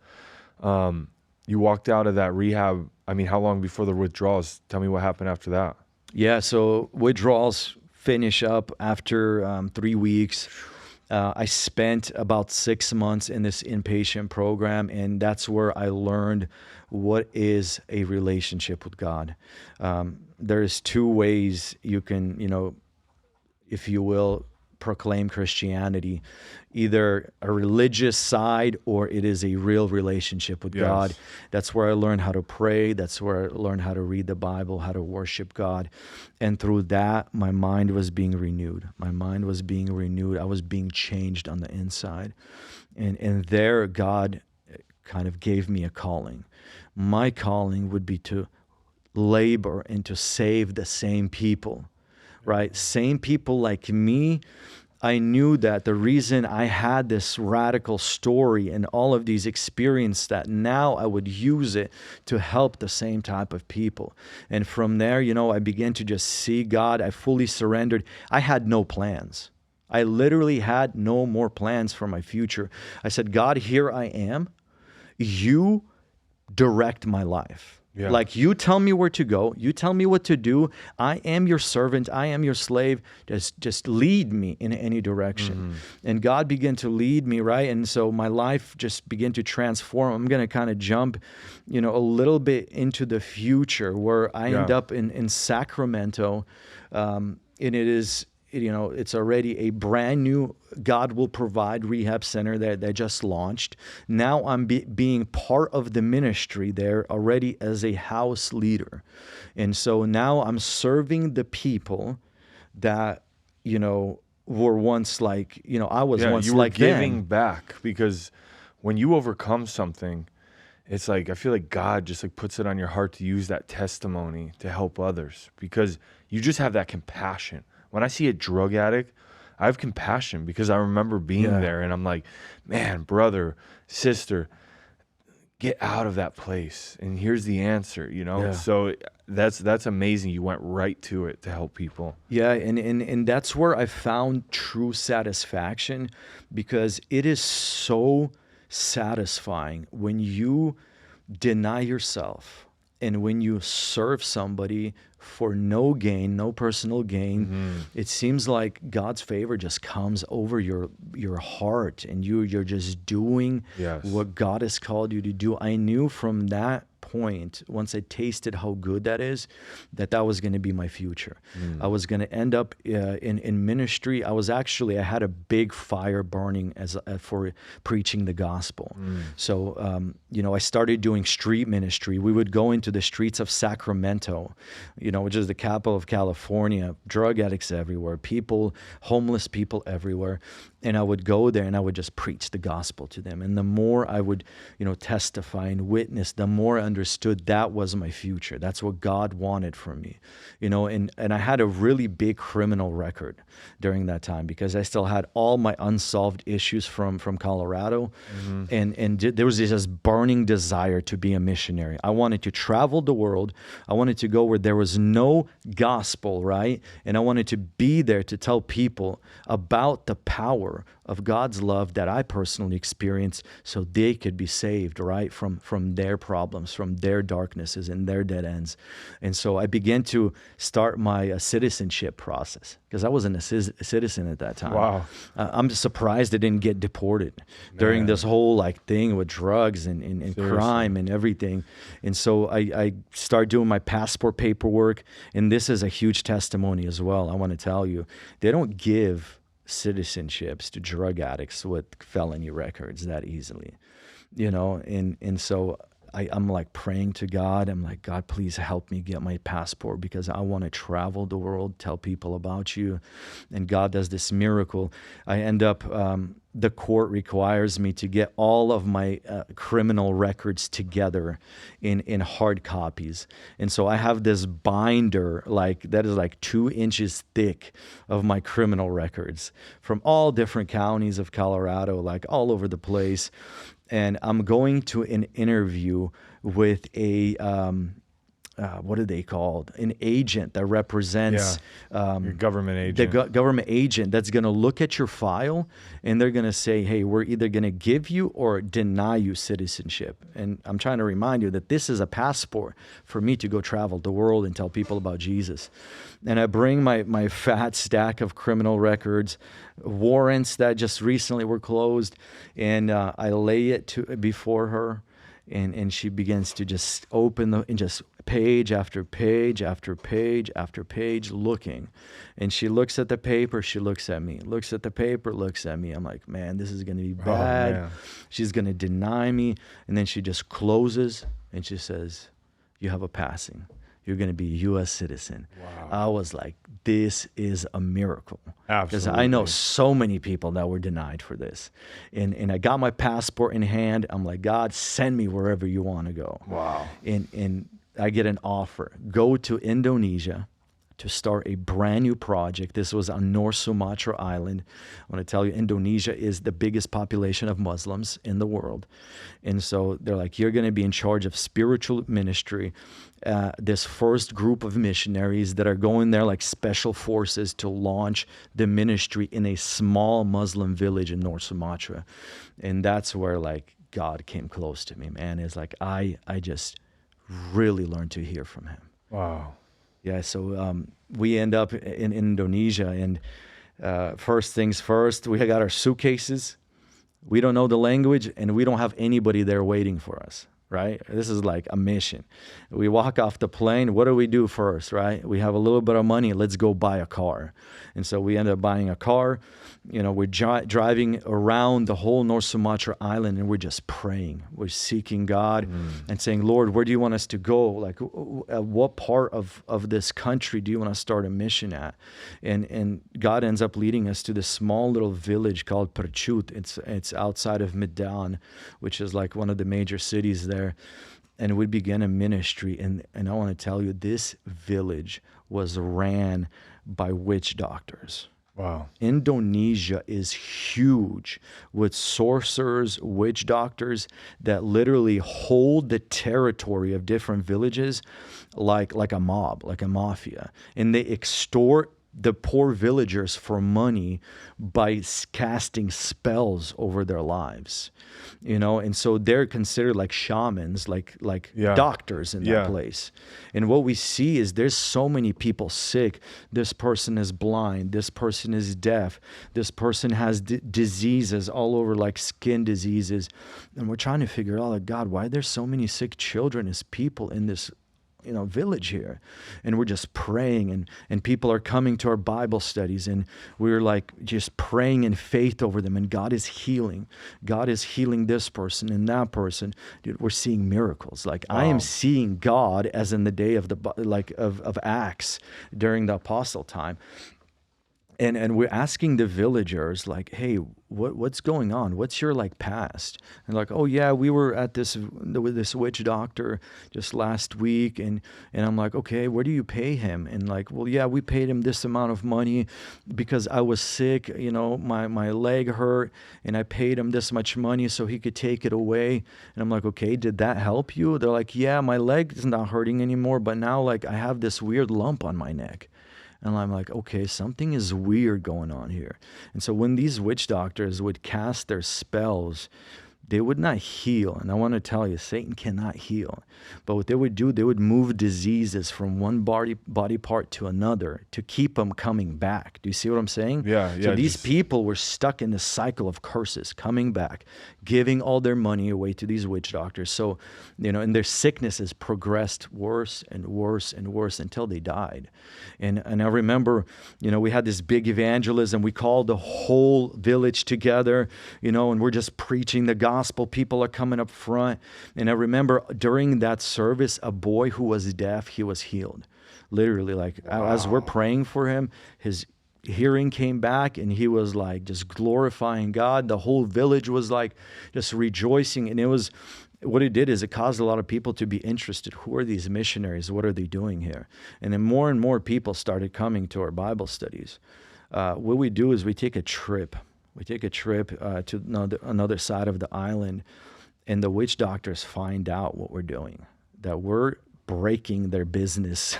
You walked out of that rehab. I mean, how long before the withdrawals? Tell me what happened after that. Yeah, so withdrawals finish up after 3 weeks. I spent about 6 months in this inpatient program, and that's where I learned what is a relationship with God. There's 2 ways you can, if you will, proclaim Christianity, either a religious side or it is a real relationship with God. That's where I learned how to pray. That's where I learned how to read the Bible, how to worship God. And through that, my mind was being renewed. I was being changed on the inside. And there, God kind of gave me a calling. My calling would be to labor and to save the same people. Right? Same people like me. I knew that the reason I had this radical story and all of these experiences, that now I would use it to help the same type of people. And from there, I began to just see God. I fully surrendered. I had no plans. I literally had no more plans for my future. I said, God, here I am. You direct my life. Yeah. You tell me where to go. You tell me what to do. I am your servant. I am your slave. Just lead me in any direction. Mm-hmm. And God began to lead me, right? And so my life just began to transform. I'm going to kind of jump, a little bit into the future where I end up in Sacramento. And it is, it's already a brand new God Will Provide rehab center that just launched. Now I'm being part of the ministry there already as a house leader. And so now I'm serving the people that, were once I was once you were like giving them. back, because when you overcome something, it's like, I feel like God just like puts it on your heart to use that testimony to help others, because you just have that compassion. When I see a drug addict, I have compassion because I remember being there, and I'm like, man, brother, sister, get out of that place. And here's the answer, you know? Yeah. So that's amazing. You went right to it to help people. Yeah, and that's where I found true satisfaction, because it is so satisfying when you deny yourself and when you serve somebody for no gain, no personal gain. It seems like God's favor just comes over your heart, and you're just doing what God has called you to do. I knew from that point, once I tasted how good that is, that was going to be my future. I was going to end up in ministry. I had a big fire burning for preaching the gospel. So, I started doing street ministry. We would go into the streets of Sacramento, which is the capital of California, drug addicts everywhere, homeless people everywhere. And I would go there and I would just preach the gospel to them. And the more I would, testify and witness, the more I understood that was my future. That's what God wanted for me, and I had a really big criminal record during that time, because I still had all my unsolved issues from Colorado. And there was this burning desire to be a missionary. I wanted to travel the world. I wanted to go where there was no gospel, right? And I wanted to be there to tell people about the power of God's love that I personally experienced, so they could be saved, right, from their problems, from their darknesses and their dead ends. And so I began to start my citizenship process, because I wasn't a citizen at that time. Wow. I'm just surprised I didn't get deported during this whole thing with drugs and crime and everything. And so I started doing my passport paperwork, and this is a huge testimony as well. I want to tell you, they don't give citizenships to drug addicts with felony records that easily, and so I'm like praying to God. I'm like, God, please help me get my passport, because I want to travel the world, tell people about you. And God does this miracle. I end up, the court requires me to get all of my criminal records together in hard copies. And so I have this binder that is 2 inches thick of my criminal records from all different counties of Colorado, all over the place. And I'm going to an interview with a what are they called? An agent that represents your government agent. The government agent that's going to look at your file, and they're going to say, hey, we're either going to give you or deny you citizenship. And I'm trying to remind you that this is a passport for me to go travel the world and tell people about Jesus. And I bring my fat stack of criminal records, warrants that just recently were closed, and I lay it before her. And she begins to just open and just page after page after page after page looking. And she looks at the paper, she looks at me, looks at the paper, looks at me. I'm like, man, this is going to be bad. Man. She's going to deny me. And then she just closes and she says, you have a passing. You're going to be a U.S. citizen. Wow. I was like, this is a miracle. Absolutely. Because I know so many people that were denied for this. And I got my passport in hand. I'm like, God, send me wherever you want to go. Wow. And I get an offer. Go to Indonesia to start a brand new project. This was on North Sumatra Island. I want to tell you, Indonesia is the biggest population of Muslims in the world. And so they're like, you're going to be in charge of spiritual ministry. This first group of missionaries that are going there like special forces to launch the ministry in a small Muslim village in North Sumatra. And that's where God came close to me, man. It's like, I just really learned to hear from him. Wow. Yeah, so we end up in Indonesia, and first things first, we got our suitcases. We don't know the language, and we don't have anybody there waiting for us, right? This is like a mission. We walk off the plane. What do we do first, right? We have a little bit of money. Let's go buy a car. And so we end up buying a car. We're driving around the whole North Sumatra Island, and we're just praying. We're seeking God and saying, Lord, where do you want us to go? Like, what part of this country do you want to start a mission at? And God ends up leading us to this small little village called Percut. It's outside of Medan, which is like one of the major cities there, and we began a ministry. And I want to tell you, this village was ran by witch doctors. Wow. Indonesia is huge with sorcerers, witch doctors that literally hold the territory of different villages like a mob, like a mafia. And they extort the poor villagers for money by casting spells over their lives, and so they're considered like shamans, like doctors in that place. And what we see is there's so many people sick. This person is blind, this person is deaf, this person has diseases all over, like skin diseases, and we're trying to figure out, like, God, why there's so many sick children as people in this village here. And we're just praying, and people are coming to our Bible studies, and we're like just praying in faith over them, and God is healing this person and that person. Dude, we're seeing miracles. Like, wow. I am seeing God as in the day of of Acts during the apostle time. And we're asking the villagers, like, hey, what's going on? What's your past? And like, oh yeah, we were at this witch doctor just last week, and I'm like, okay, where do you pay him? And like, well, yeah, we paid him this amount of money because I was sick, my leg hurt, and I paid him this much money so he could take it away. And I'm like, okay, did that help you? They're like, yeah, my leg is not hurting anymore, but now I have this weird lump on my neck. And I'm like, okay, something is weird going on here. And so when these witch doctors would cast their spells, they would not heal. And I want to tell you, Satan cannot heal. But what they would do, they would move diseases from one body part to another to keep them coming back. Do you see what I'm saying? Yeah. So these people were stuck in this cycle of curses, coming back, giving all their money away to these witch doctors. So, and their sicknesses progressed worse and worse and worse until they died. And I remember, we had this big evangelism. We called the whole village together, and we're just preaching the gospel. People are coming up front. And I remember during that service, a boy who was deaf, he was healed. Literally, as we're praying for him, his hearing came back, and he was just glorifying God. The whole village was just rejoicing. And what it did is it caused a lot of people to be interested. Who are these missionaries? What are they doing here? And then more and more people started coming to our Bible studies. What we do is we take a trip. We take a trip to another side of the island, and the witch doctors find out what we're doing, that we're breaking their business.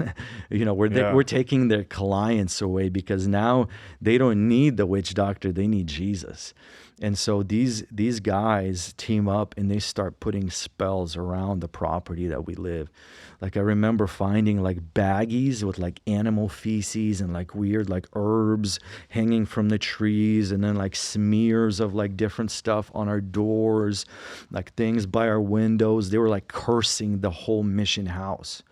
We're taking their clients away, because now they don't need the witch doctor, they need Jesus. And so these guys team up, and they start putting spells around the property that we live. I remember finding baggies with animal feces and weird herbs hanging from the trees, and then smears of different stuff on our doors, things by our windows. They were cursing the whole mission house.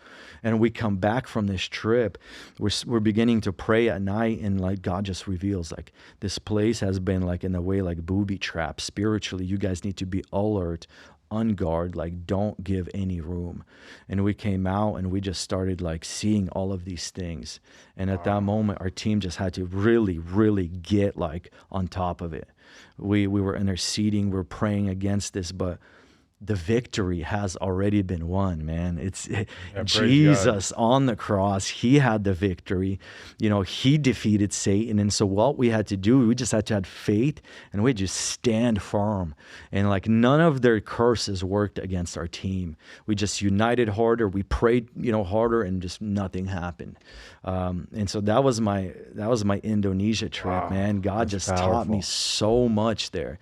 And we come back from this trip, we're beginning to pray at night, and God just reveals this place has been in a way booby trapped spiritually. You guys need to be alert, on guard, don't give any room. And we came out, and we just started seeing all of these things. And at that moment, our team just had to really, really get on top of it. We were interceding, we're praying against this, but the victory has already been won, man. It's Jesus on the cross. He had the victory. He defeated Satan. And so what we had to do, we just had to have faith, and we just stand firm. And none of their curses worked against our team. We just united harder. We prayed, harder, and just nothing happened. And so that was my Indonesia trip, man. God just taught me so much there.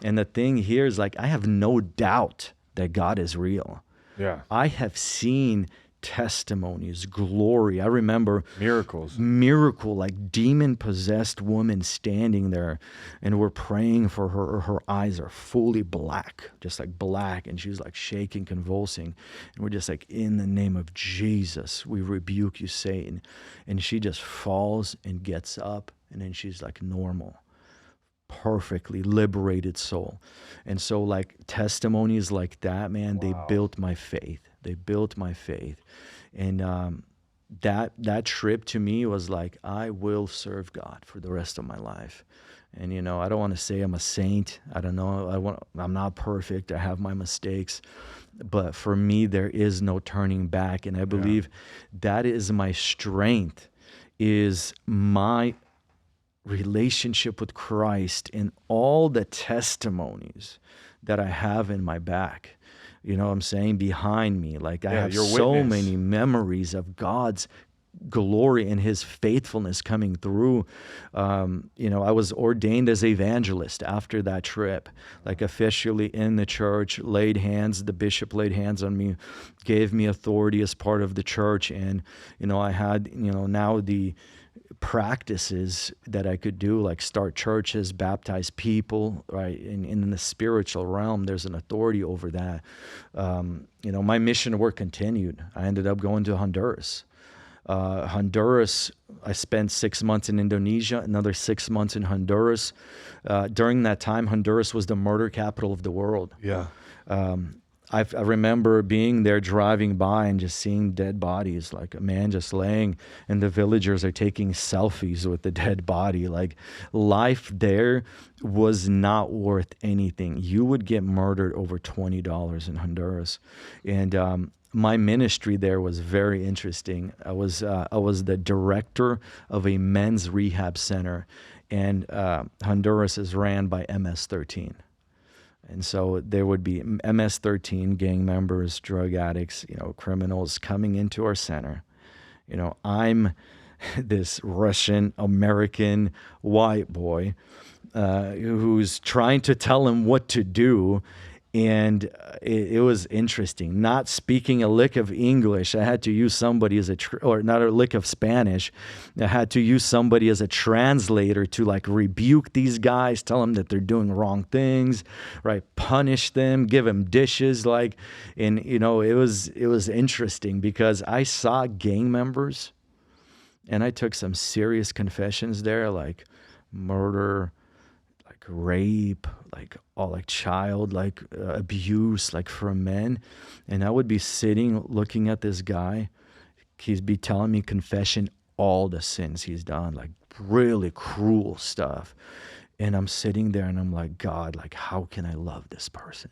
And the thing here is I have no doubt that God is real. Yeah. I have seen testimonies, glory. I remember miracle, demon-possessed woman standing there, and we're praying for her. Her eyes are fully black, just black, and she's shaking, convulsing. And we're just in the name of Jesus, we rebuke you, Satan. And she just falls and gets up, and then she's normal. Perfectly liberated soul. And so testimonies like that, man, they built my faith. And that trip to me was like, I will serve God for the rest of my life. And I don't want to say I'm a saint. I don't know. I'm not perfect. I have my mistakes. But for me, there is no turning back. And I believe that is my strength, is my relationship with Christ and all the testimonies that I have in my back. You know what I'm saying? Behind me. Like I have so many memories of God's glory and his faithfulness coming through. I was ordained as evangelist after that trip, like officially in the church, the bishop laid hands on me, gave me authority as part of the church. And, I had, now the practices that I could do, like start churches, baptize people, right? In the spiritual realm, there's an authority over that. My mission work continued. I ended up going to Honduras. Honduras, I spent 6 months in Indonesia, another 6 months in Honduras. During that time, Honduras was the murder capital of the world. Yeah. I remember being there, driving by and just seeing dead bodies, like a man just laying, and the villagers are taking selfies with the dead body. Like, life there was not worth anything. You would get murdered over $20 in Honduras. And my ministry there was very interesting. I was the director of a men's rehab center, and Honduras is ran by MS-13. And so there would be MS-13 gang members, drug addicts, criminals coming into our center. I'm this Russian American white boy who's trying to tell him what to do. And it was interesting. Not speaking a lick of English, I had to use somebody or not a lick of Spanish. I had to use somebody as a translator to like rebuke these guys, tell them that they're doing wrong things, right? Punish them, give them dishes, and it was interesting because I saw gang members, and I took some serious confessions there, like murder, rape, child abuse, from men. And I would be sitting looking at this guy. He'd be telling me confession, all the sins he's done, like really cruel stuff. And I'm sitting there and I'm like, God, how can I love this person?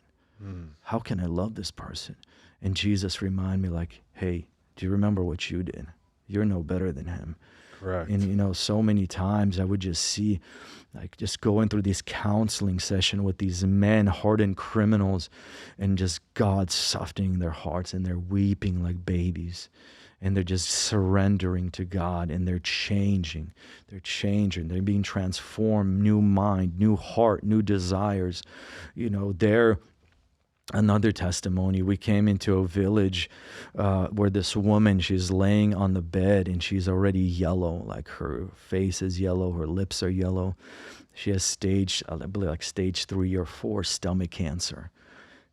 How can I love this person? And Jesus reminded me, hey, do you remember what you did? You're no better than him. Correct. And so many times I would just see, just going through this counseling session with these men, hardened criminals, and just God softening their hearts, and they're weeping like babies, and they're just surrendering to God, and they're changing, they're being transformed, new mind, new heart, new desires. Another testimony, we came into a village where this woman, she's laying on the bed and she's already yellow, like her face is yellow, her lips are yellow. She has stage 3 or 4 stomach cancer.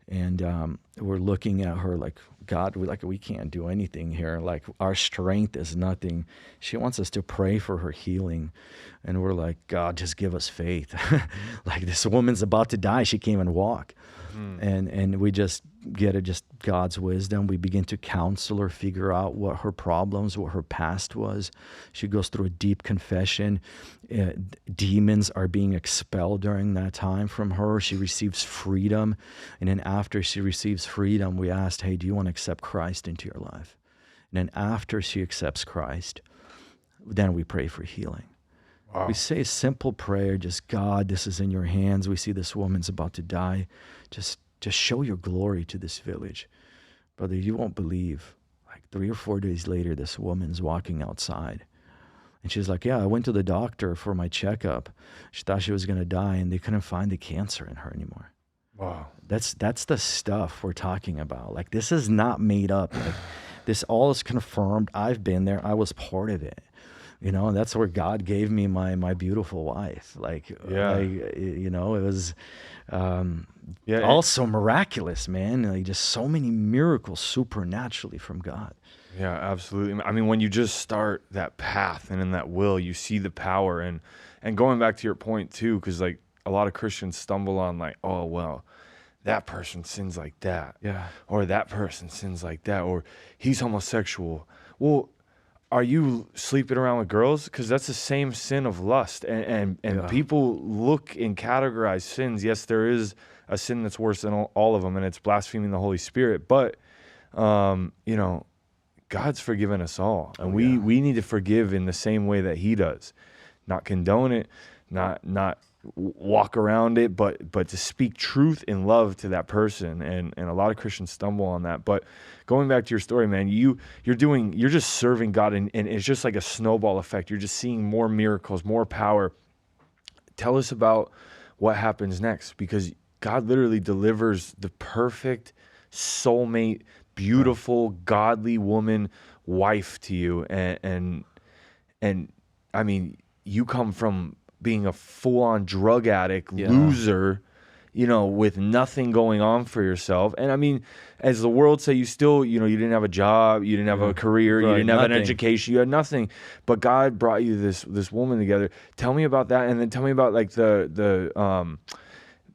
And we're looking at her like, God, we can't do anything here. Our strength is nothing. She wants us to pray for her healing. And we're like, God, just give us faith. This woman's about to die. She can't even walk. And we just get just God's wisdom. We begin to counsel her, figure out what her problems, what her past was. She goes through a deep confession. Demons are being expelled during that time from her. She receives freedom. And then after she receives freedom, we asked, hey, do you want to accept Christ into your life? And then after she accepts Christ, then we pray for healing. Wow. We say a simple prayer, just, God, this is in your hands. We see this woman's about to die. Just show your glory to this village. Brother, you won't believe. 3 or 4 days later, this woman's walking outside. And she's like, yeah, I went to the doctor for my checkup. She thought she was going to die, and they couldn't find the cancer in her anymore. Wow. That's the stuff we're talking about. This is not made up. This all is confirmed. I've been there. I was part of it. And that's where God gave me my beautiful wife. It was also miraculous, man. Just so many miracles supernaturally from God. Yeah, absolutely. I mean, when you just start that path and in that will, you see the power. And going back to your point too, because a lot of Christians stumble on oh, well, that person sins like that. Yeah. Or that person sins like that. Or he's homosexual. Well, are you sleeping around with girls? Because that's the same sin of lust. And people look and categorize sins. Yes, there is a sin that's worse than all of them, and it's blaspheming the Holy Spirit. But, you know, God's forgiven us all. And we need to forgive in the same way that he does. Not condone it, not walk around it, but to speak truth in love to that person. And a lot of Christians stumble on that. But going back to your story, man, you're just serving God, and it's just like a snowball effect. You're just seeing more miracles, more power. Tell us about what happens next, because God literally delivers the perfect soulmate, beautiful, godly woman, wife to you. And I mean, you come from being a full-on drug addict, loser, you know, with nothing going on for yourself. And I mean, as the world say, you still, you know, you didn't have a job, you didn't have a career, you didn't have an education, you had nothing. But God brought you this woman together. Tell me about that, and then tell me about like the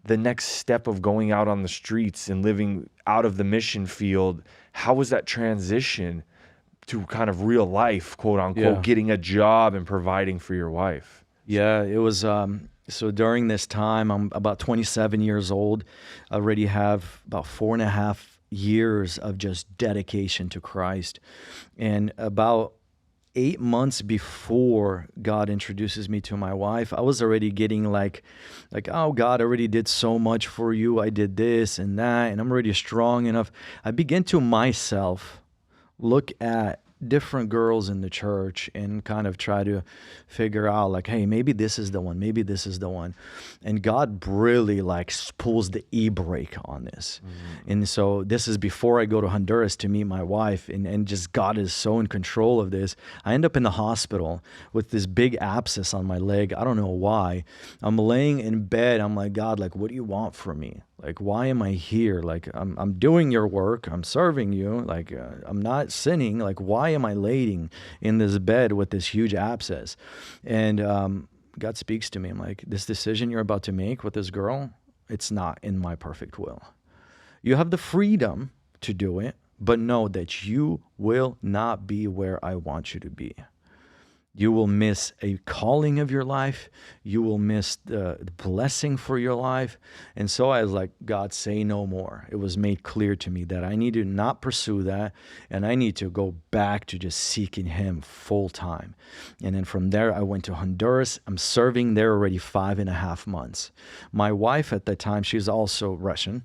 next step of going out on the streets and living out of the mission field. How was that transition to kind of real life, quote unquote, getting a job and providing for your wife? Yeah, it was, so during this time, I'm about 27 years old. I already have about 4.5 years of just dedication to Christ. And about 8 months before God introduces me to my wife, I was already getting like, oh, God already did so much for you. I did this and that, and I'm already strong enough. I began to myself look at different girls in the church and kind of try to figure out like, hey, maybe this is the one, maybe this is the one. And God really like pulls the e-brake on this. And so this is before I go to Honduras to meet my wife, and just God is so in control of this. I end up in the hospital with this big abscess on my leg. I don't know why. I'm laying in bed. I'm like, God, like, what do you want from me? Like, why am I here? Like, I'm doing your work. I'm serving you. Like, I'm not sinning. Like, why am I laying in this bed with this huge abscess? And God speaks to me. I'm like, this decision you're about to make with this girl, it's not in my perfect will. You have the freedom to do it, but know that you will not be where I want you to be. You will miss a calling of your life. You will miss the blessing for your life. And so I was like, God, say no more. It was made clear to me that I need to not pursue that, and I need to go back to just seeking him full time. And then from there, I went to Honduras. I'm serving there already 5.5 months. My wife at that time, she's also Russian.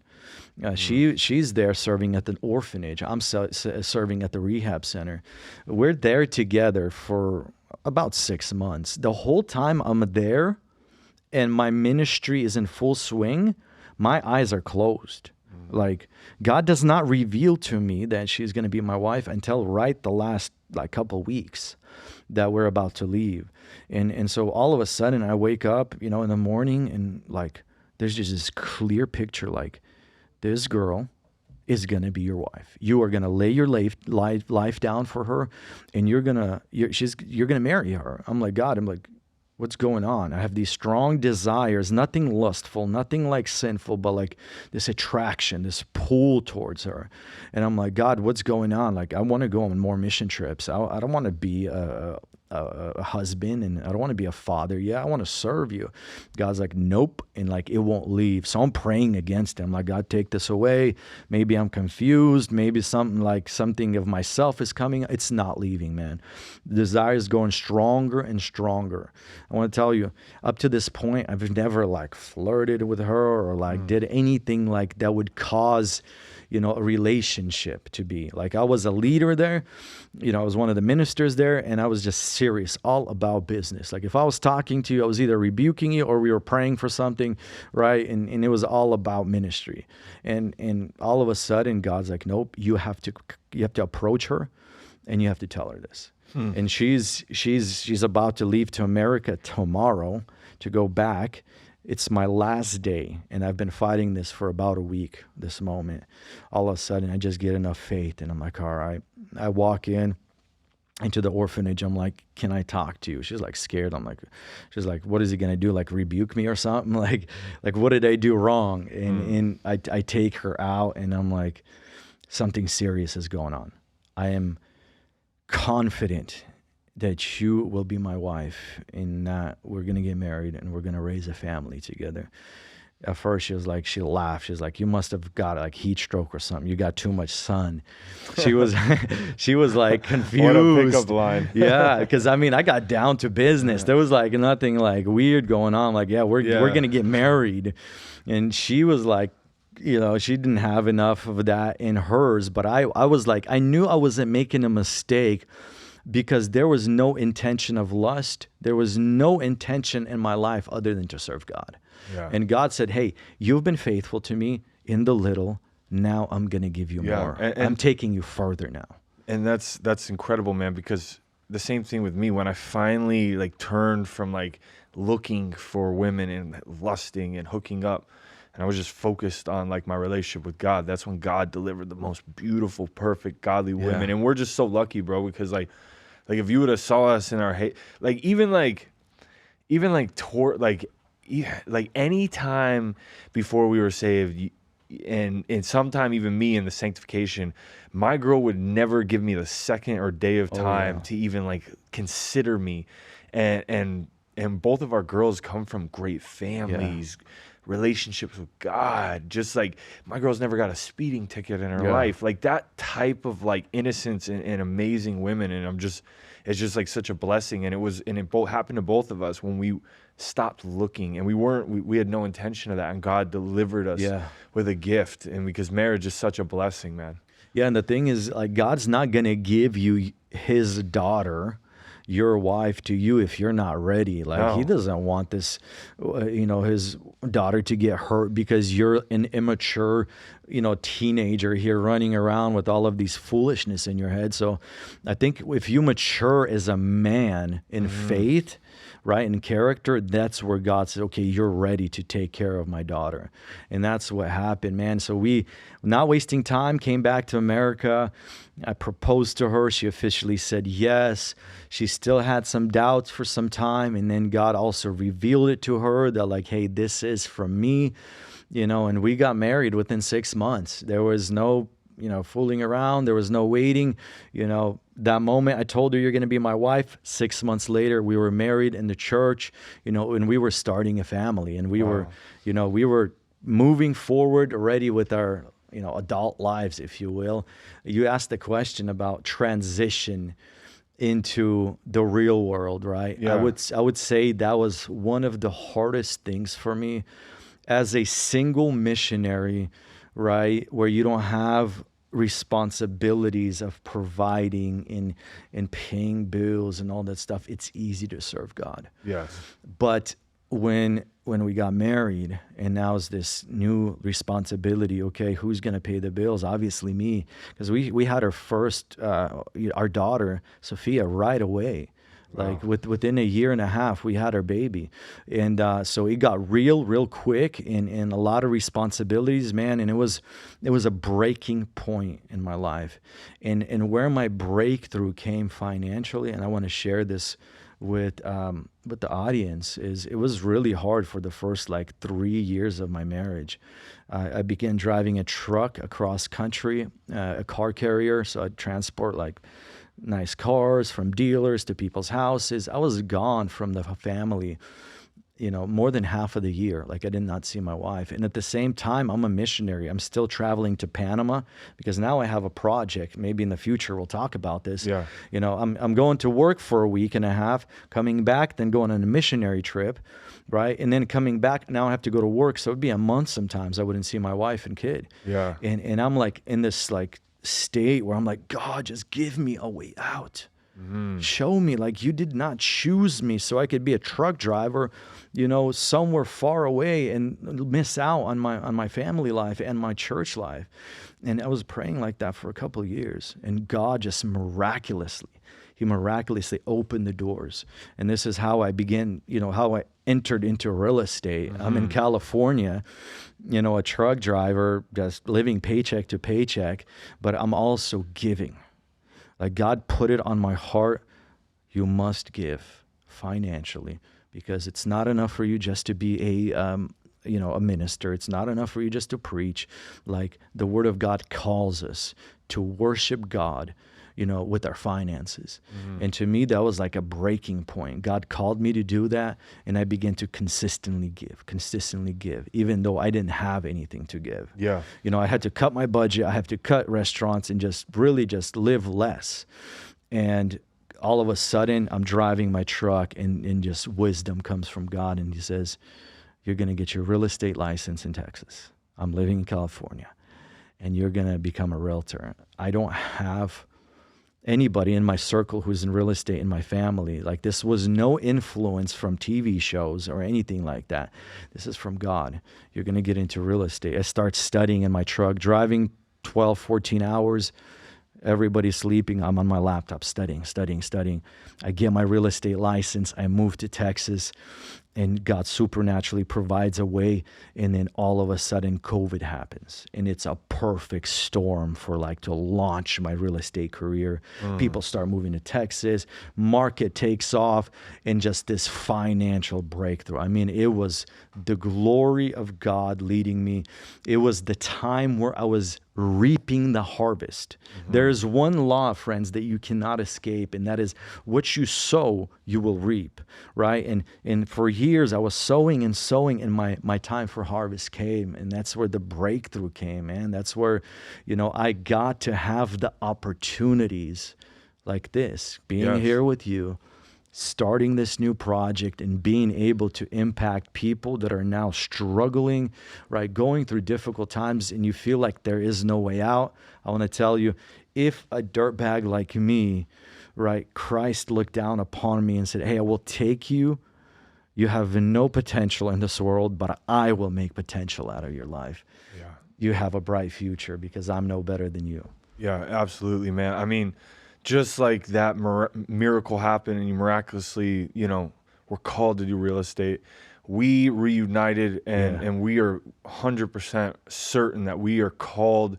She's there serving at the orphanage. I'm serving at the rehab center. We're there together for about 6 months. The whole time I'm there and my ministry is in full swing, my eyes are closed. Like, God does not reveal to me that she's going to be my wife until right the last like couple weeks that we're about to leave. And so all of a sudden I wake up, you know, in the morning, and like there's just this clear picture, like, this girl is going to be your wife. You are going to lay your life down for her, and you're going to marry her. I'm like, God, what's going on? I have these strong desires, nothing lustful, nothing like sinful, but like this attraction, this pull towards her. And I'm like, God, what's going on? Like, I want to go on more mission trips. I don't want to be a husband, and I don't want to be a father. Yeah, I want to serve you. God's like, nope. And like, it won't leave. So I'm praying against him. Like, God, take this away. Maybe I'm confused. Maybe something of myself is coming. It's not leaving, man. The desire is going stronger and stronger. I want to tell you, up to this point, I've never like flirted with her or like did anything like that would cause, you know, a relationship to be. Like, I was a leader there, you know, I was one of the ministers there, and I was just serious, all about business. Like, if I was talking to you, I was either rebuking you or we were praying for something, right? And it was all about ministry. And all of a sudden, God's like, nope, you have to approach her, and you have to tell her this. And she's about to leave to America tomorrow to go back. It's my last day, and I've been fighting this for about a week, this moment. All of a sudden, I just get enough faith, and I'm like, all right. I walk into the orphanage. I'm like, can I talk to you? She's like scared. She's like, what is he going to do? Like, rebuke me or something? Like what did I do wrong? And I take her out, and I'm like, something serious is going on. I am confident that you will be my wife, and that we're going to get married and we're going to raise a family together. At first she laughed. She was like, you must have got like heat stroke or something. You got too much sun. She was, she was like confused. What a pickup line. Yeah. Cause I mean, I got down to business. There was like nothing like weird going on. Like, we're going to get married. And she was like, she didn't have enough of that in hers, but I was like, I knew I wasn't making a mistake, because there was no intention of lust. There was no intention in my life other than to serve God. Yeah. And God said, hey, you've been faithful to me in the little. Now I'm going to give you more. And I'm taking you further now. And that's incredible, man, because the same thing with me, when I finally like turned from like looking for women and lusting and hooking up, and I was just focused on like my relationship with God. That's when God delivered the most beautiful, perfect, godly women. And we're just so lucky, bro, because like if you would have saw us in our hate, like any time before we were saved, and sometime even me in the sanctification, my girl would never give me the second or day of time to even like consider me. And both of our girls come from great families, relationships with God. Just like my girl's never got a speeding ticket in her life. Like that type of like innocence and amazing women. And it's just like such a blessing. And it both happened to both of us when we stopped looking, and we had no intention of that. And God delivered us with a gift. And because marriage is such a blessing, man. Yeah. And the thing is, like, God's not going to give you his daughter, your wife, to you if you're not ready. Like, he doesn't want this, his daughter to get hurt because you're an immature, teenager here running around with all of these foolishness in your head. So I think if you mature as a man in faith, right, in character, that's where God says, okay, you're ready to take care of my daughter. And that's what happened, man. So we, not wasting time, came back to America. I proposed to her. She officially said yes. She still had some doubts for some time. And then God also revealed it to her that like, hey, this is from me, and we got married within 6 months. There was no, fooling around. There was no waiting. That moment I told her you're going to be my wife, 6 months later, we were married in the church, and we were starting a family, and we were moving forward already with our, adult lives, if you will. You asked the question about transition into the real world, right? Yeah. I would say that was one of the hardest things for me as a single missionary, right? Where you don't have responsibilities of providing and paying bills and all that stuff. It's easy to serve God. Yes. But when we got married, and now it's this new responsibility, okay, who's going to pay the bills? Obviously me, because we had our first, our daughter, Sophia, right away. Like within a year and a half, we had our baby. And so it got real quick, and a lot of responsibilities, man. And it was a breaking point in my life. And where my breakthrough came financially, and I want to share this with the audience, is it was really hard for the first like 3 years of my marriage. I began driving a truck across country, a car carrier. So I'd transport like nice cars from dealers to people's houses. I was gone from the family, more than half of the year. Like, I did not see my wife. And at the same time, I'm a missionary. I'm still traveling to Panama because now I have a project. Maybe in the future we'll talk about this. Yeah. I'm going to work for a week and a half, coming back, then going on a missionary trip, right? And then coming back, now I have to go to work. So it'd be a month sometimes I wouldn't see my wife and kid. Yeah. And I'm like in this like state where I'm like, God, just give me a way out. Show me, like, you did not choose me so I could be a truck driver, somewhere far away and miss out on my family life and my church life. And I was praying like that for a couple of years, and God just miraculously opened the doors. And this is how I began, how I entered into real estate. I'm in California, a truck driver, just living paycheck to paycheck, but I'm also giving. Like, God put it on my heart, you must give financially, because it's not enough for you just to be a minister. It's not enough for you just to preach. Like, the Word of God calls us to worship God, with our finances. And to me, that was like a breaking point. God called me to do that, and I began to consistently give, even though I didn't have anything to give. Yeah. I had to cut my budget. I have to cut restaurants and just really just live less. And all of a sudden, I'm driving my truck, and just wisdom comes from God, and he says, you're going to get your real estate license in Texas. I'm living in California, and you're going to become a realtor. I don't have anybody in my circle who's in real estate in my family. Like, this was no influence from TV shows or anything like that. This is from God. You're going to get into real estate. I start studying in my truck, driving 12, 14 hours. Everybody's sleeping. I'm on my laptop studying. I get my real estate license. I move to Texas, and God supernaturally provides a way. And then all of a sudden, COVID happens, and it's a perfect storm for to launch my real estate career. People start moving to Texas. Market takes off, and just this financial breakthrough. I mean, it was the glory of God leading me. It was the time where I was reaping the harvest. There's one law, friends, that you cannot escape, and that is what you sow, you will reap, right? And for years, I was sowing, and my time for harvest came, and that's where the breakthrough came, man. That's where, I got to have the opportunities like this, being here with you, starting this new project, and being able to impact people that are now struggling, right, going through difficult times, and you feel like there is no way out. I want to tell you, if a dirtbag like me, right, Christ looked down upon me and said, hey, I will take you. You have no potential in this world, but I will make potential out of your life. Yeah. You have a bright future because I'm no better than you. Yeah, absolutely, man. I mean, just like that miracle happened, and you miraculously, were called to do real estate. We reunited, and we are 100% certain that we are called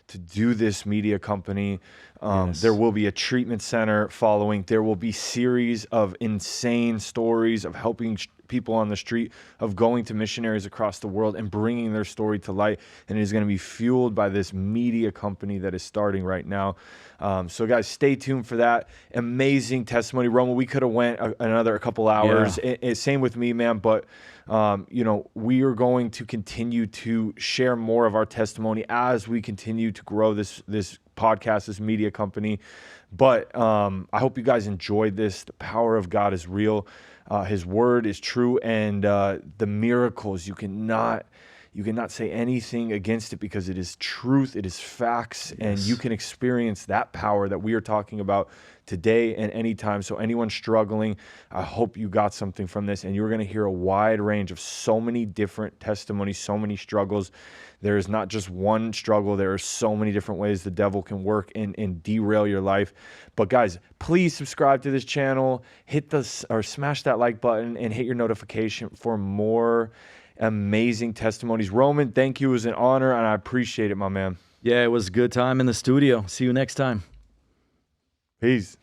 to do this media company. There will be a treatment center following. There will be series of insane stories of helping people on the street, of going to missionaries across the world and bringing their story to light. And it is going to be fueled by this media company that is starting right now. So guys, stay tuned for that. Amazing testimony. Roman, we could have went a couple hours. Yeah. Same with me, man. But, we are going to continue to share more of our testimony as we continue to grow this podcast, this media company. But I hope you guys enjoyed this. The power of God is real. His word is true, and the miracles, you cannot say anything against it, because it is truth, it is facts, and you can experience that power that we are talking about today and anytime. So anyone struggling, I hope you got something from this, and you're going to hear a wide range of so many different testimonies, so many struggles. There is not just one struggle. There are so many different ways the devil can work and derail your life. But guys, please subscribe to this channel, smash that like button, and hit your notification for more amazing testimonies. Roman, thank you. It was an honor, and I appreciate it, my man. Yeah, it was a good time in the studio. See you next time. Peace.